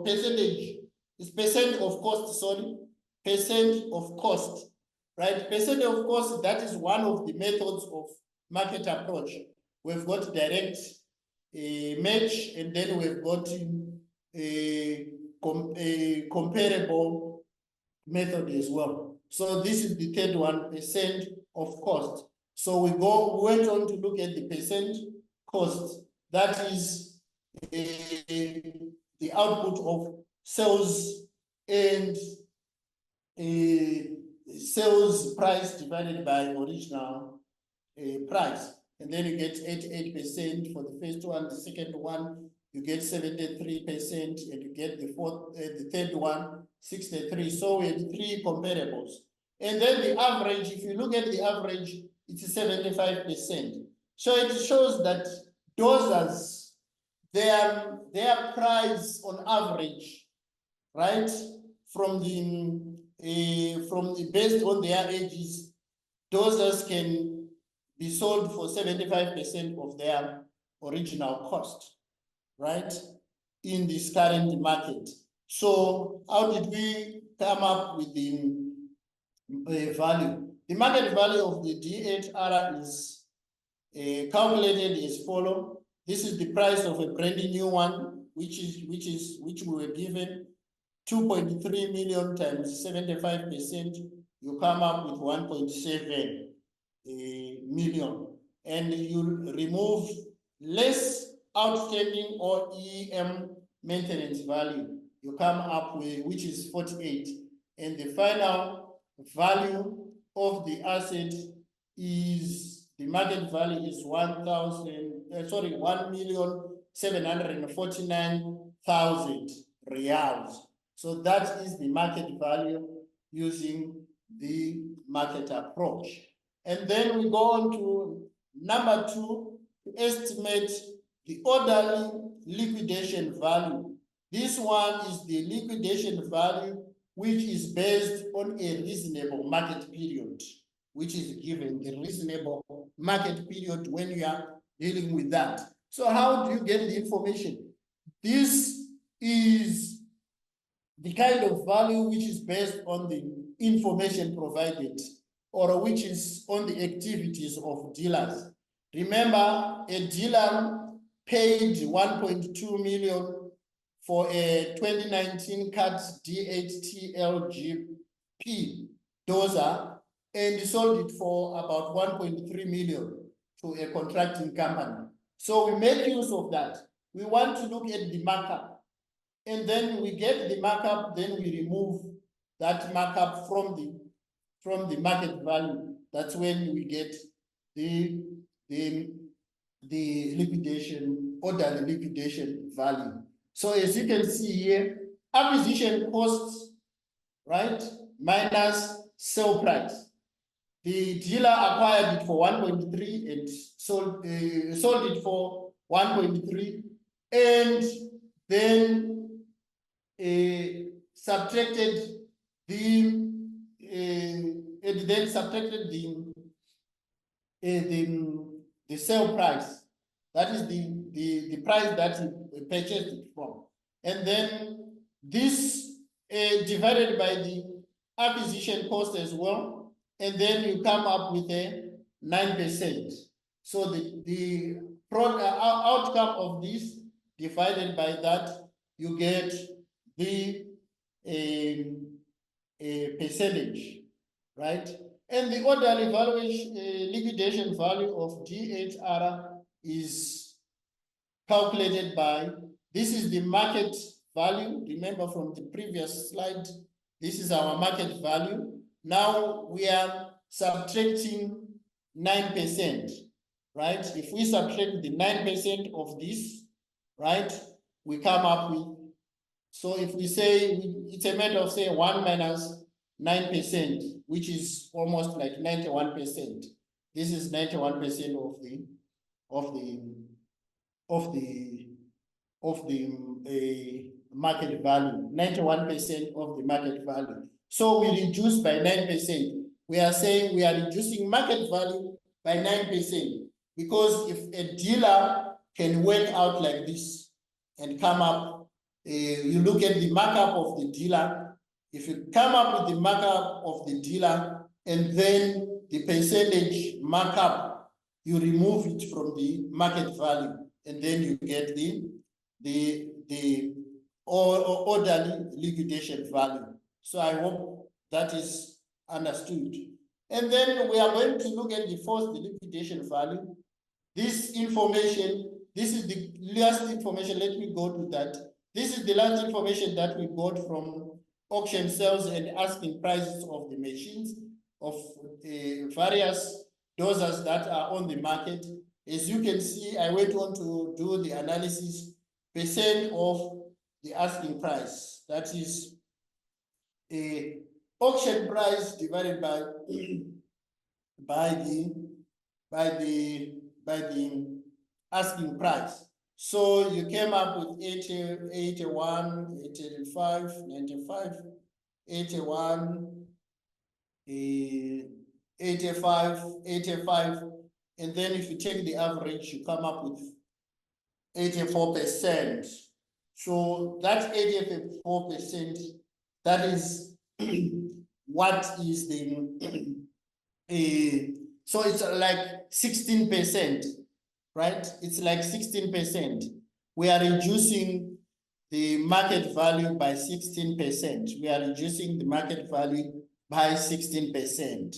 percentage. It's percent of cost, sorry, percent of cost, right? Percent of cost, that is one of the methods of market approach. We've got direct match, and then we've got a comparable method as well. So this is the third one, percent of cost. So we went on to look at the percent cost. That is the output of sales and sales price divided by original price. And then you get 88% for the first one. The second one, you get 73%, and you get the third one, 63. So we had three comparables. And then the average, if you look at the average, it's 75%. So it shows that dozers, their price on average, right, from the based on their ages, dozers can be sold for 75% of their original cost, right, in this current market. So how did we come up with the value? The market value of the DHR is calculated as follows. This is the price of a brand new one, which we were given 2.3 million times 75%. You come up with 1.7 million, and you remove less outstanding or EM maintenance value. You come up with, which is 48, and the final value of the asset is, the market value is 1,749,000 reals. So that is the market value using the market approach. And then we go on to number 2, to estimate the orderly liquidation value. This one is the liquidation value, which is based on a reasonable market period, which is given the reasonable market period when you are dealing with that. So how do you get the information? This is the kind of value which is based on the information provided, or which is on the activities of dealers. Remember, a dealer paid 1.2 million for a 2019 CAT DHTLGP dozer and sold it for about 1.3 million to a contracting company. So we make use of that. We want to look at the markup, and then we get the markup, then we remove that markup from the market value. That's when we get the liquidation, orderly liquidation value. So as you can see here, acquisition costs, right, minus sale price. The dealer acquired it for 1.3 and sold it for 1.3, and then subtracted the sale price. That is the price that he purchased it from, and then this divided by the acquisition cost as well, and then you come up with a 9%. So the outcome of this divided by that, you get the percentage, right? And the orderly valuation liquidation value of DHR is calculated by, this is the market value. Remember from the previous slide, this is our market value. Now we are subtracting 9%, right? If we subtract the 9% of this, right, we come up with, so if we say it's a matter of say 1 minus 9%, which is almost like 91%. This is 91% of the market value, 91% of the market value. So we reduce by 9%. We are saying we are reducing market value by 9%, because if a dealer can work out like this and come up, you look at the markup of the dealer. If you come up with the markup of the dealer and then the percentage markup, you remove it from the market value, and then you get the orderly liquidation value. So I hope that is understood. And then we are going to look at the forced liquidation value. This information, this is the last information. Let me go to that. This is the last information that we got from auction sales and asking prices of the machines of various dozers that are on the market. As you can see, I went on to do the analysis, percent of the asking price. That is a auction price divided by the asking price. So you came up with 80, 81, 85, 95, 81, 85, 85. And then if you take the average, you come up with 84%. So that's 84%. That is what is the, so it's like 16%. Right? It's like 16%. We are reducing the market value by 16%. We are reducing the market value by 16%,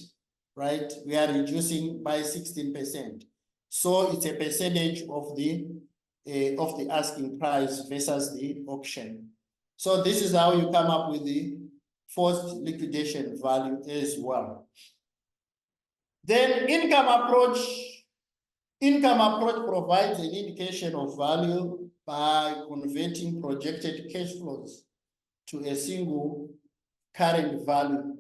right? We are reducing by 16%. So it's a percentage of the asking price versus the auction. So this is how you come up with the forced liquidation value as well. Then income approach provides an indication of value by converting projected cash flows to a single current value.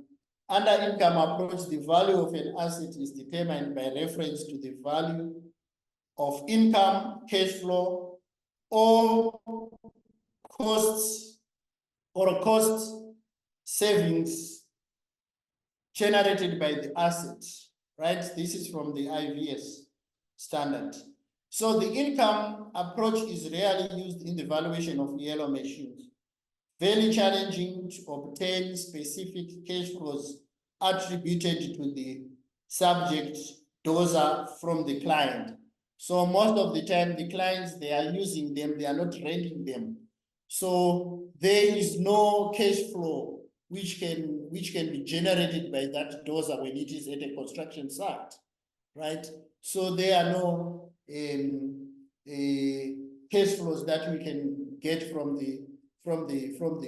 Under income approach, the value of an asset is determined by reference to the value of income, cash flow, or costs or cost savings generated by the asset, right? This is from the IVS standard. So the income approach is rarely used in the valuation of yellow machines. Very challenging to obtain specific cash flows attributed to the subject dozer from the client. So most of the time, the clients, they are using them, they are not renting them. So there is no cash flow which can be generated by that dozer when it is at a construction site, right? So there are no cash flows that we can get from the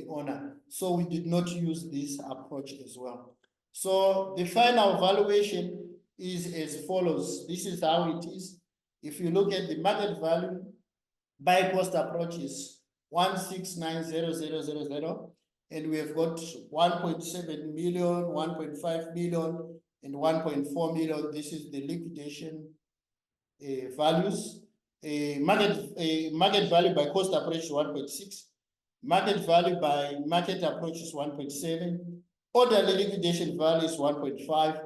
owner. So we did not use this approach as well. So the final valuation is as follows. This is how it is. If you look at the market value, buy cost approach is 1690000, and we have got 1.7 million, 1.5 million, and 1.4 million. This is the liquidation values. Market value by cost approach is 1.6. Market value by market approach is 1.7. Orderly liquidation value is 1.5.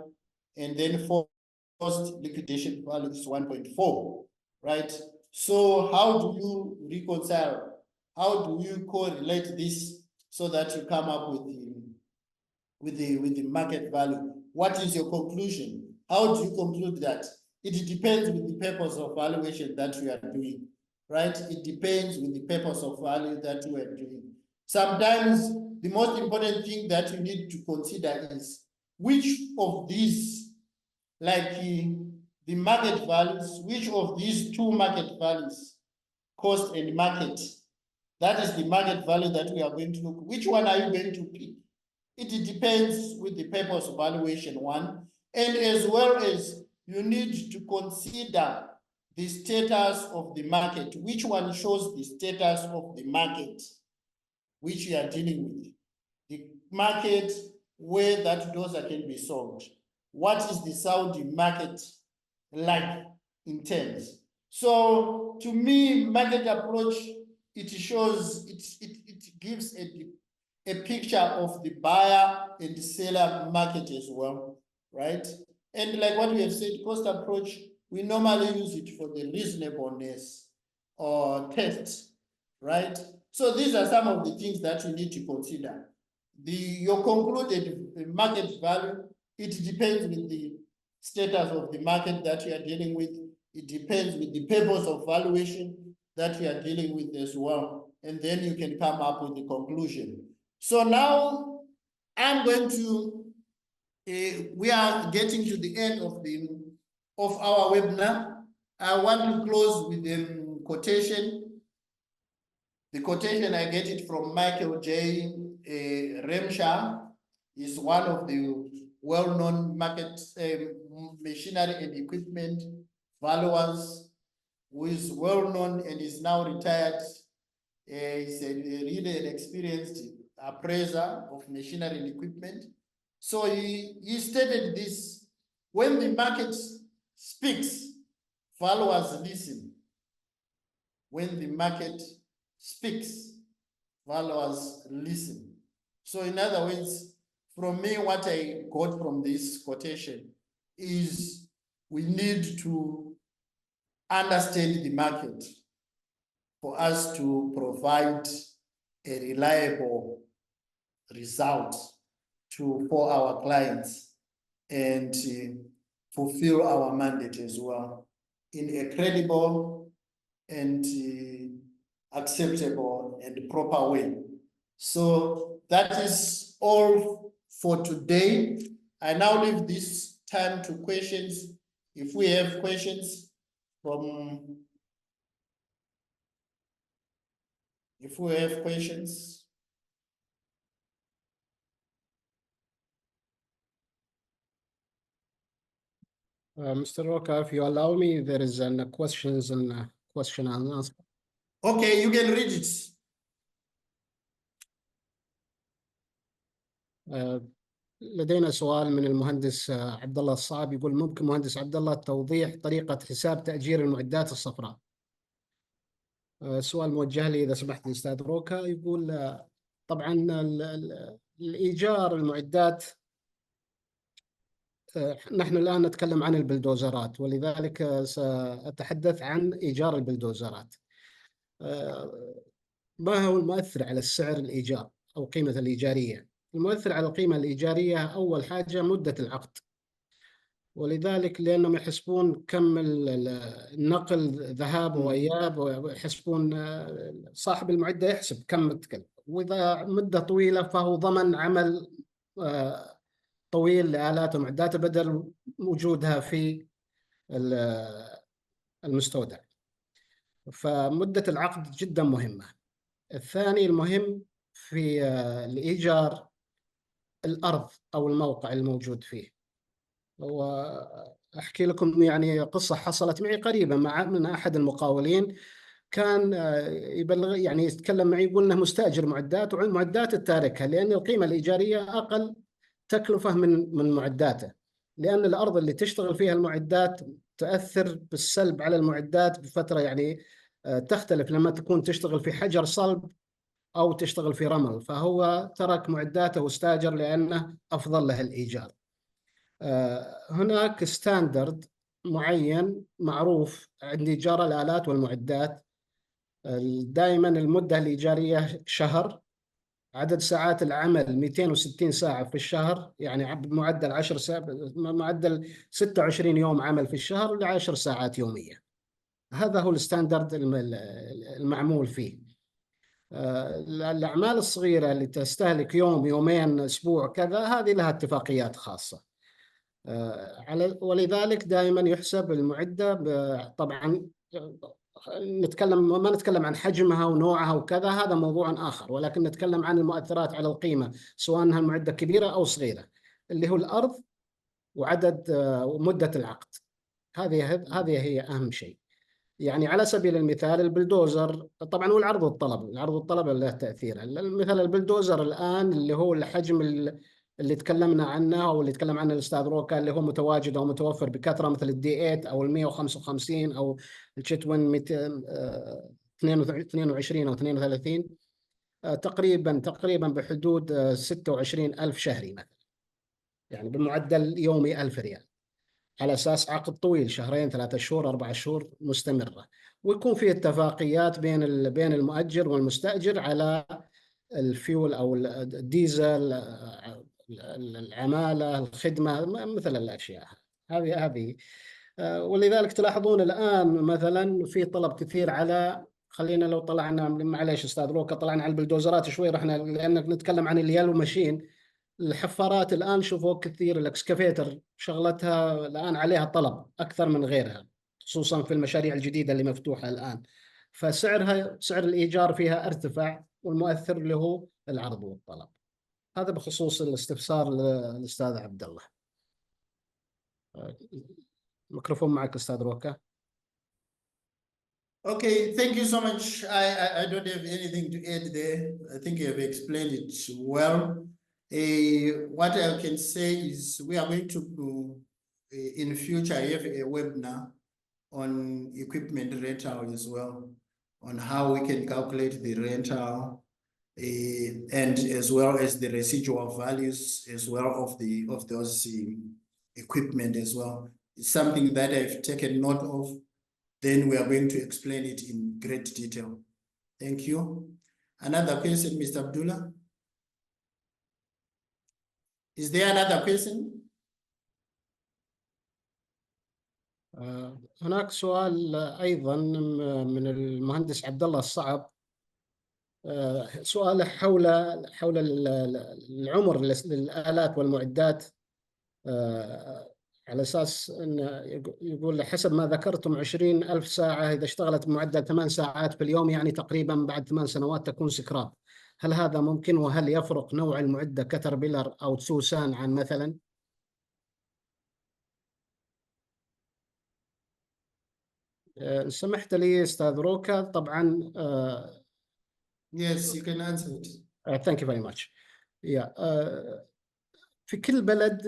And then forced liquidation value is 1.4, right? So how do you reconcile? How do you correlate this so that you come up with the market value? What is your conclusion? How do you conclude that? It depends with the purpose of valuation that you are doing, right? It depends with the purpose of value that you are doing. Sometimes the most important thing that you need to consider is which of these, like the market values, which of these two market values, cost and market, that is the market value that we are going to look. Which one are you going to pick? It depends with the purpose of valuation one, and as well as you need to consider the status of the market. Which one shows the status of the market which you are dealing with? The market where that dozer can be sold. What is the Saudi market like in terms? So to me, market approach, it shows, it gives a picture of the buyer and the seller market as well, right? And like what we have said, cost approach, we normally use it for the reasonableness or test, right? So these are some of the things that you need to consider. Your concluded market value, it depends with the status of the market that you are dealing with. It depends with the purpose of valuation that you are dealing with as well. And then you can come up with the conclusion. So now I'm going to, we are getting to the end of our webinar. I want to close with a quotation. The quotation, I get it from Michael J. Remsha. Is one of the well-known market machinery and equipment valuers, who is well-known and is now retired. He's really an experienced appraiser of machinery and equipment. So he stated this: when the market speaks, valuers listen. When the market speaks, valuers listen. So in other words, from me, what I got from this quotation is we need to understand the market for us to provide a reliable result for our clients and fulfill our mandate as well in a credible and acceptable and proper way. So that is all for today. I now leave this time to questions. If we have questions from, Mr. Roca, if you allow me, there is a question and answer. Okay, you can read it. لدينا سؤال من المهندس عبد الله الصعب، يقول ممكن مهندس عبد الله توضيح طريقة حساب تأجير المعدات الصفراء؟ سؤال موجه لي إذا سمحت لي أستاذ روكا. يقول طبعا الإيجار المعدات، نحن الآن نتكلم عن البلدوزرات، ولذلك سأتحدث عن إيجار البلدوزرات. ما هو المؤثر على السعر الإيجار أو قيمة الإيجارية؟ المؤثر على القيمة الإيجارية أول حاجة مدة العقد، ولذلك لأنهم يحسبون كم النقل ذهاب وإياب، ويحسبون صاحب المعدة يحسب كم تكلف، وإذا مدة طويلة فهو ضمن عمل طويل لآلات ومعدات بدل وجودها في المستودع. فمدة العقد جدا مهمة. الثاني المهم في الإيجار الأرض أو الموقع الموجود فيه. وأحكي لكم يعني قصة حصلت معي قريبا من أحد المقاولين. كان يبلغ يعني يتكلم معي، يقول انه مستاجر معدات ومعدات التاركها، لان القيمه الايجاريه اقل تكلفه من معداته، لان الارض اللي تشتغل فيها المعدات تؤثر بالسلب على المعدات بفتره يعني تختلف لما تكون تشتغل في حجر صلب او تشتغل في رمل، فهو ترك معداته واستاجر لانه افضل له الايجار. هناك ستاندرد معين معروف عند ايجار الالات والمعدات. دائما المدة الإيجارية شهر، عدد ساعات العمل 260 ساعة في الشهر، يعني بمعدل 10 ساعات، معدل 26 يوم عمل في الشهر ل10 ساعات يومية. هذا هو الستاندرد المعمول فيه. الأعمال الصغيرة اللي تستهلك يوم يومين أسبوع كذا، هذه لها اتفاقيات خاصة. ولذلك دائما يحسب المعدة طبعا ما نتكلم عن حجمها ونوعها وكذا، هذا موضوع آخر، ولكن نتكلم عن المؤثرات على القيمة سواء أنها المعدة كبيرة أو صغيرة، اللي هو الأرض وعدد ومدة العقد. هذه هي أهم شيء. يعني على سبيل المثال البلدوزر طبعا، والعرض والطلب، العرض والطلب له تأثير. مثلا البلدوزر الآن اللي هو الحجم اللي تكلمنا عنه او اللي تكلم عنه الاستاذ روكا، اللي هو متواجد او متوفر بكثره، مثل الدي 8 او ال 155 او الشتوين 222 او 32، تقريبا بحدود 26,000 شهري مثلا، يعني بالمعدل يومي 1000 ريال، على اساس عقد طويل، شهرين 3 شهور 4 شهور مستمره، ويكون في اتفاقيات بين المؤجر والمستاجر على الفيول او الديزل، العماله، الخدمه، مثل الاشياء هذه. ولذلك تلاحظون الان مثلا في طلب كثير على، خلينا لو طلعنا، معليش استاذ روكا، طلعنا على البلدوزرات شوي، رحنا لانك نتكلم عن اليالو ماشين. الحفارات الان شوفوا كثير، الاكسكافيتر شغلتها الان عليها طلب اكثر من غيرها، خصوصا في المشاريع الجديده اللي مفتوحه الان، فسعرها، سعر الايجار فيها ارتفع، والمؤثر اللي هو العرض والطلب. هذا بخصوص الاستفسار للاستاذ عبد الله. الميكروفون معك استاذ روكا. Okay, thank you so much. I don't have anything to add there. I think you have explained it well. What I can say is we are going to, in future, have a webinar on equipment rental as well, on how we can calculate the rental, and as well as the residual values as well of those equipment as well. It's something that I've taken note of. Then we are going to explain it in great detail. Thank you. Another question, Mr. Abdullah? Is there another question? هناك سؤال أيضا من المهندس عبد الله الصعب. سؤاله حول العمر للآلات والمعدات، على أساس أن يقول حسب ما ذكرتم 20,000 ساعة إذا اشتغلت بمعدل 8 ساعات في اليوم، يعني تقريبا بعد 8 سنوات تكون سكراب. هل هذا ممكن؟ وهل يفرق نوع المعدة كتربيلر أو تسوسان عن مثلا؟ سمحت لي أستاذ روكا طبعا. Yes, you can answer it. Thank you very much. Yeah. في كل بلد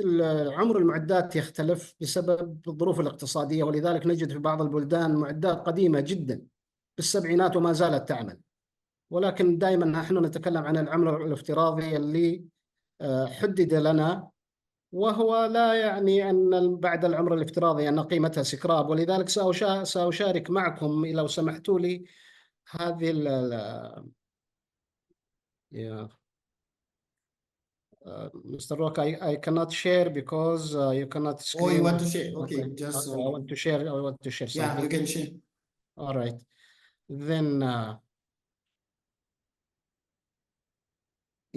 عمر المعدات يختلف بسبب الظروف الاقتصادية، ولذلك نجد في بعض البلدان معدات قديمة جدا بالسبعينات وما زالت تعمل. ولكن دائما نحن نتكلم عن العمر الافتراضي اللي حدد لنا، وهو لا يعني أن بعد العمر الافتراضي أن قيمتها سكراب. ولذلك سأشارك معكم لو سمحتوا لي هذه Mr. Rock, I cannot share because you cannot screen. Oh, you want to share? Okay, Okay. just Okay, I want to share. I want to share something. yeah, you can share. All right. Then,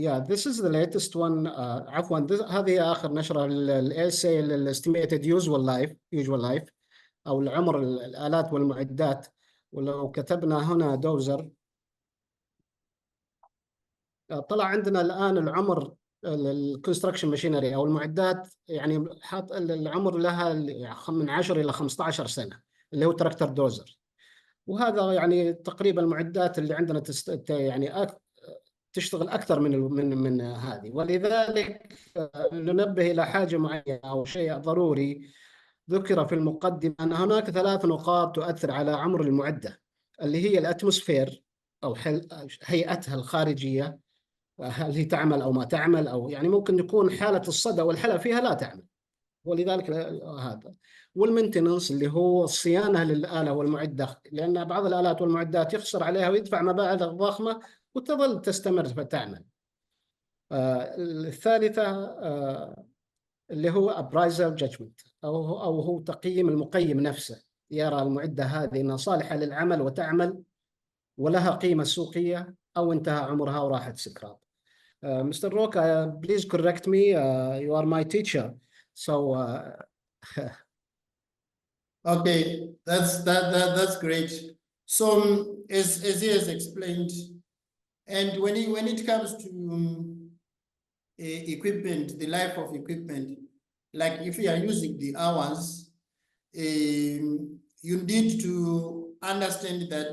yeah, this is the latest one. عفوا, هذه آخر نشرة الاساي estimated usual life أو العمر الآلات والمعدات. ولو كتبنا هنا دوزر طلع عندنا الآن العمر الكونستراكشن ماشينري أو المعدات، يعني حاط العمر لها من 10 إلى 15 سنة، اللي هو تراكتور دوزر. وهذا يعني تقريبا المعدات اللي عندنا يعني تشتغل أكثر من هذه. ولذلك ننبه إلى حاجة معينة أو شيء ضروري ذكر في المقدمة، أن هناك 3 نقاط تؤثر على عمر المعدة، اللي هي الأتموسفير أو هيئتها الخارجية، هل هي تعمل أو ما تعمل، أو يعني ممكن يكون حالة الصدى والحلى فيها لا تعمل. ولذلك هذا. والمينتننس اللي هو الصيانة للآلة والمعدة، لأن بعض الآلات والمعدات يخسر عليها ويدفع مبالغ ضخمة وتظل تستمر فتعمل. الثالثة اللي هو appraisal judgment أو هو تقييم المقيم نفسه، يرى المعدة هذه أنها صالحة للعمل وتعمل ولها قيمة سوقية أو انتهى عمرها وراحت سكراب. Mr. Rock, please correct me. You are my teacher, so. Okay, that's great. So as he has explained, and when it comes to equipment, the life of equipment, like if you are using the hours, you need to understand that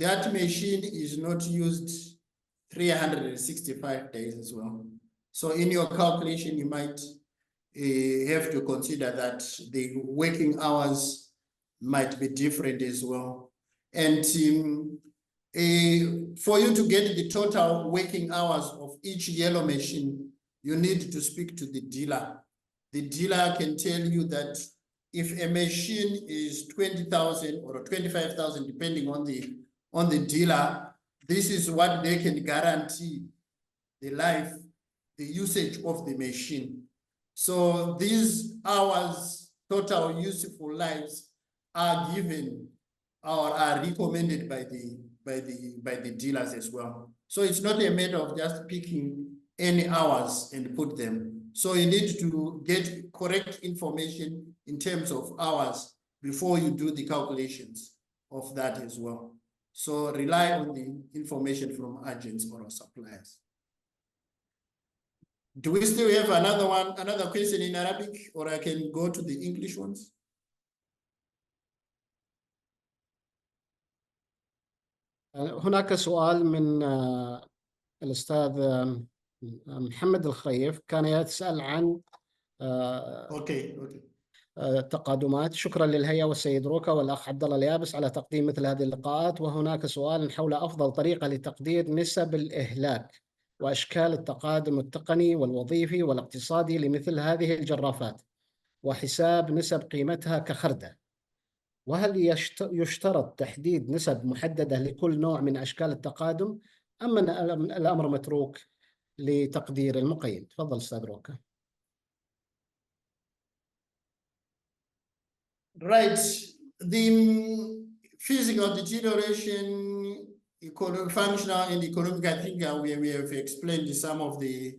that machine is not used 365 days as well. So in your calculation, you might have to consider that the working hours might be different as well. And for you to get the total working hours of each yellow machine, you need to speak to the dealer. The dealer can tell you that if a machine is 20,000 or 25,000, depending on the dealer, this is what they can guarantee the life, the usage of the machine. So these hours, total useful lives, are given or are recommended by the dealers as well. So it's not a matter of just picking any hours and put them. So you need to get correct information in terms of hours before you do the calculations of that as well. So rely on the information from agents or suppliers. Do we still have another question in Arabic, or I can go to the English ones? هناك سؤال من الأستاذ محمد الخريف، كان يسأل عن اوكي تقادمات. شكرا للهيئة والسيد روكا والأخ عبد الله اليابس على تقديم مثل هذه اللقاءات. وهناك سؤال حول أفضل طريقة لتقدير نسب الإهلاك وأشكال التقادم التقني والوظيفي والاقتصادي لمثل هذه الجرافات، وحساب نسب قيمتها كخردة. وهل يشترط تحديد نسب محددة لكل نوع من أشكال التقادم، أم الأمر متروك لتقدير المقيم؟ تفضل أستاذ روكا. Right. The physical deterioration, functional and economic, I think we have explained some of the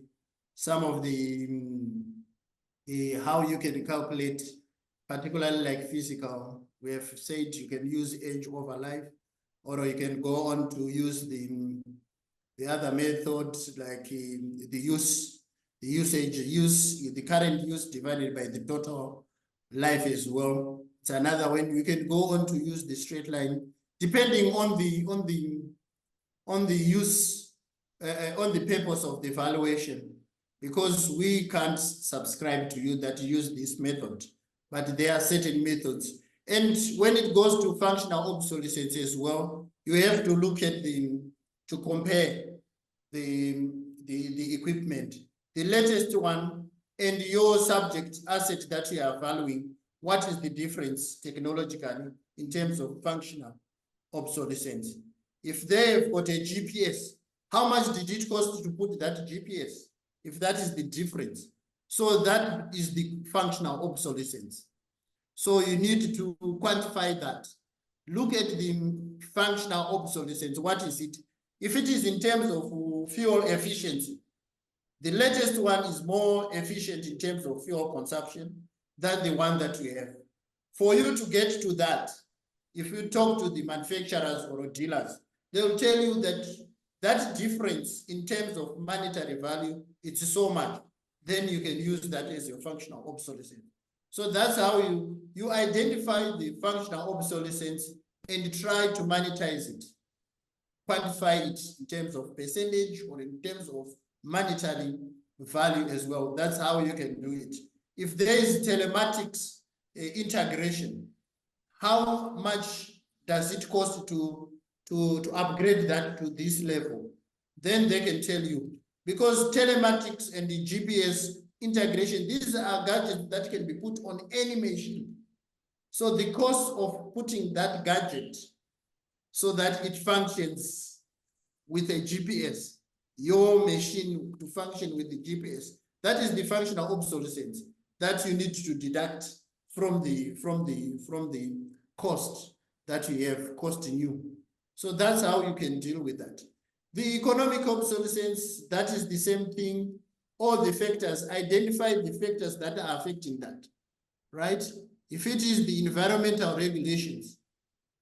how you can calculate, particularly like physical. We have said you can use age over life, or you can go on to use the other methods like the current use divided by the total life as well. It's another one. You can go on to use the straight line, depending on the use on the purpose of the valuation. because we can't subscribe to you that use this method, but there are certain methods. And when it goes to functional obsolescence as well, you have to look at to compare the equipment, the latest one, and your subject asset that you are valuing. What is the difference technologically in terms of functional obsolescence? If they've got a GPS, how much did it cost to put that GPS? If that is the difference. So that is the functional obsolescence. So you need to quantify that. Look at the functional obsolescence. What is it? If it is in terms of fuel efficiency, the latest one is more efficient in terms of fuel consumption than the one that we have. For you to get to that, if you talk to the manufacturers or dealers, they will tell you that that difference in terms of monetary value, it's so much. Then you can use that as your functional obsolescence. So that's how you identify the functional obsolescence and try to monetize it, quantify it in terms of percentage or in terms of monetary value as well. That's how you can do it. If there is telematics integration, how much does it cost to upgrade that to this level? Then they can tell you, because telematics and the GPS integration, these are gadgets that can be put on any machine. So the cost of putting that gadget so that it functions with a GPS, your machine to function with the GPS, that is the functional obsolescence that you need to deduct from the cost that you have costing you. So that's how you can deal with that. The economic obsolescence, that is the same thing. All the factors, identify the factors that are affecting that, right? If it is the environmental regulations,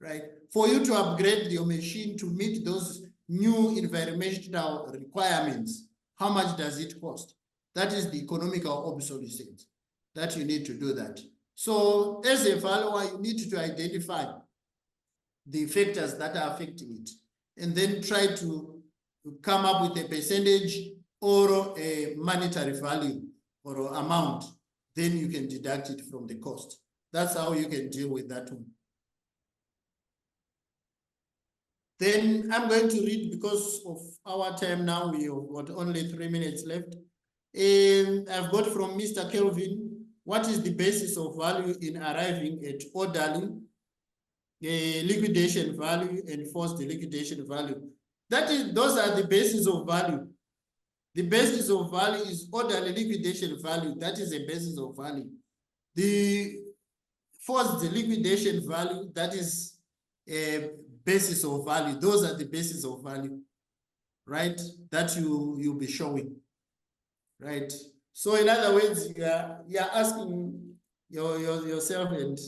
right? For you to upgrade your machine to meet those new environmental requirements, how much does it cost? That is the economical obsolescence that you need to do that. So as a valuer, you need to identify the factors that are affecting it and then try to come up with a percentage or a monetary value or amount. Then you can deduct it from the cost. That's how you can deal with that one. Then I'm going to read, because of our time now, we have got only 3 minutes left. I've got from Mr. Kelvin, what is the basis of value in arriving at orderly liquidation value and forced liquidation value? Those are the basis of value. The basis of value is orderly liquidation value. That is a basis of value. The forced liquidation value, that is a basis of value. Those are the basis of value, right? That you'll be showing, right? So in other words, you're asking yourself and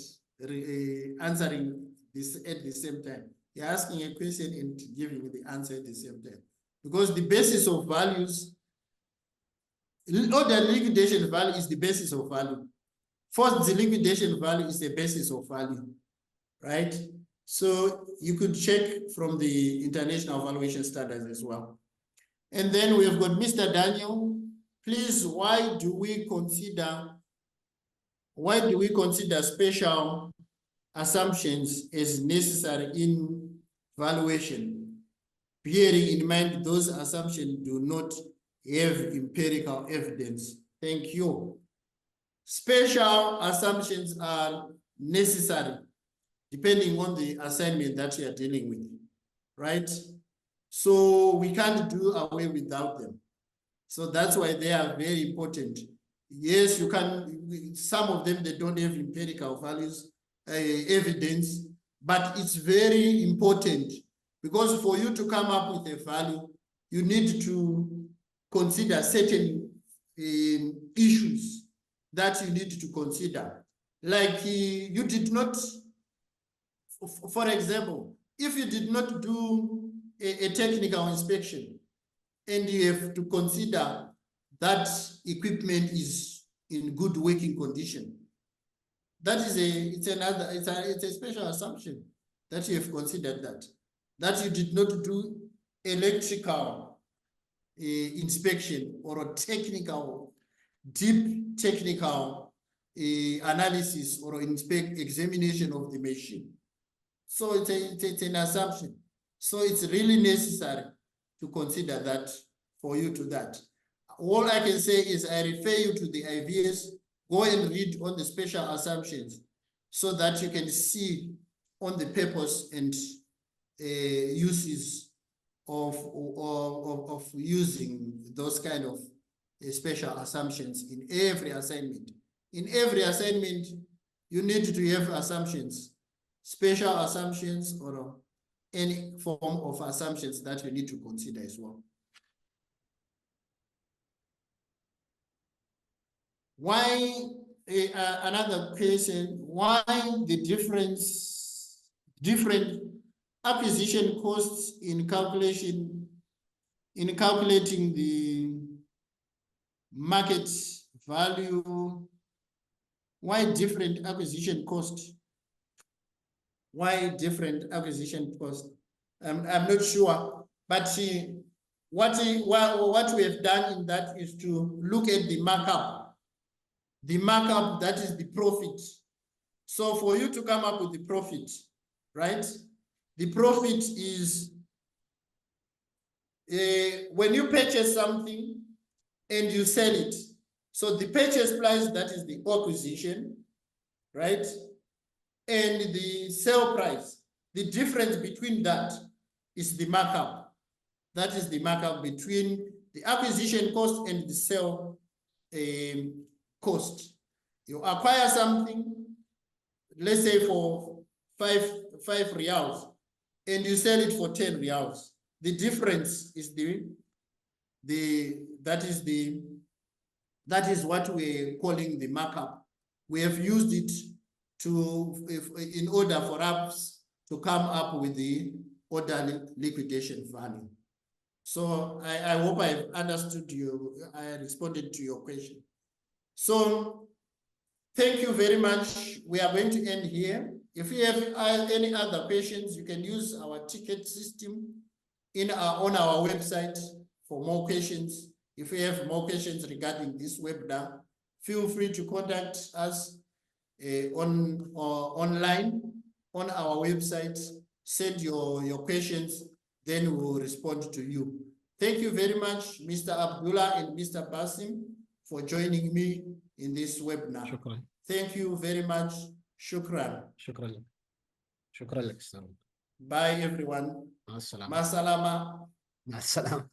answering this at the same time. You're asking a question and giving the answer at the same time. Because the basis of values, order liquidation value is the basis of value. Forced liquidation value is the basis of value, right? So you could check from the international valuation standards as well. And then we've got Mr. Daniel. Please, why do we consider special assumptions as necessary in valuation, bearing in mind those assumptions do not have empirical evidence? Thank you. Special assumptions are necessary depending on the assignment that you are dealing with, right? So we can't do away without them. So that's why they are very important. Yes, you can, some of them, they don't have empirical values, evidence, but it's very important because for you to come up with a value, you need to consider certain issues that you need to consider. Like you did not, for example, if you did not do a technical inspection and you have to consider that equipment is in good working condition, that is it's a special assumption that you have considered that you did not do electrical inspection or a technical, deep technical analysis or examination of the machine. So it's an assumption. So it's really necessary to consider that for you to that. All I can say is I refer you to the IVS, go and read on the special assumptions so that you can see on the purpose and uses of using those kind of special assumptions in every assignment. In every assignment, you need to have assumptions, special assumptions, or any form of assumptions that you need to consider as well. Why, another question, why the different acquisition costs in calculating the market value? Why different acquisition cost? Why different acquisition cost? I'm not sure, but what we have done in that is to look at the markup. The markup, that is the profit. So for you to come up with the profit, right? The profit is when you purchase something and you sell it. So the purchase price, that is the acquisition, right? And the sale price, the difference between that is the markup. That is the markup between the acquisition cost and the sale cost. You acquire something, let's say for five reals, and you sell it for 10 reals. The difference is that is what we're calling the markup. We have used it in order for us to come up with the order liquidation value. So I hope I've understood you. I responded to your question. So thank you very much. We are going to end here. If you have any other questions, you can use our ticket system on our website for more questions. If you have more questions regarding this webinar, feel free to contact us online on our website. Send your questions, then we will respond to you. Thank you very much, Mr. Abdullah and Mr. Basim, for joining me in this webinar. Shukran. Thank you very much. Shukran. شكرا لك. شكرا لك. Bye everyone. مع السلامة. Ma salama. مع السلامة.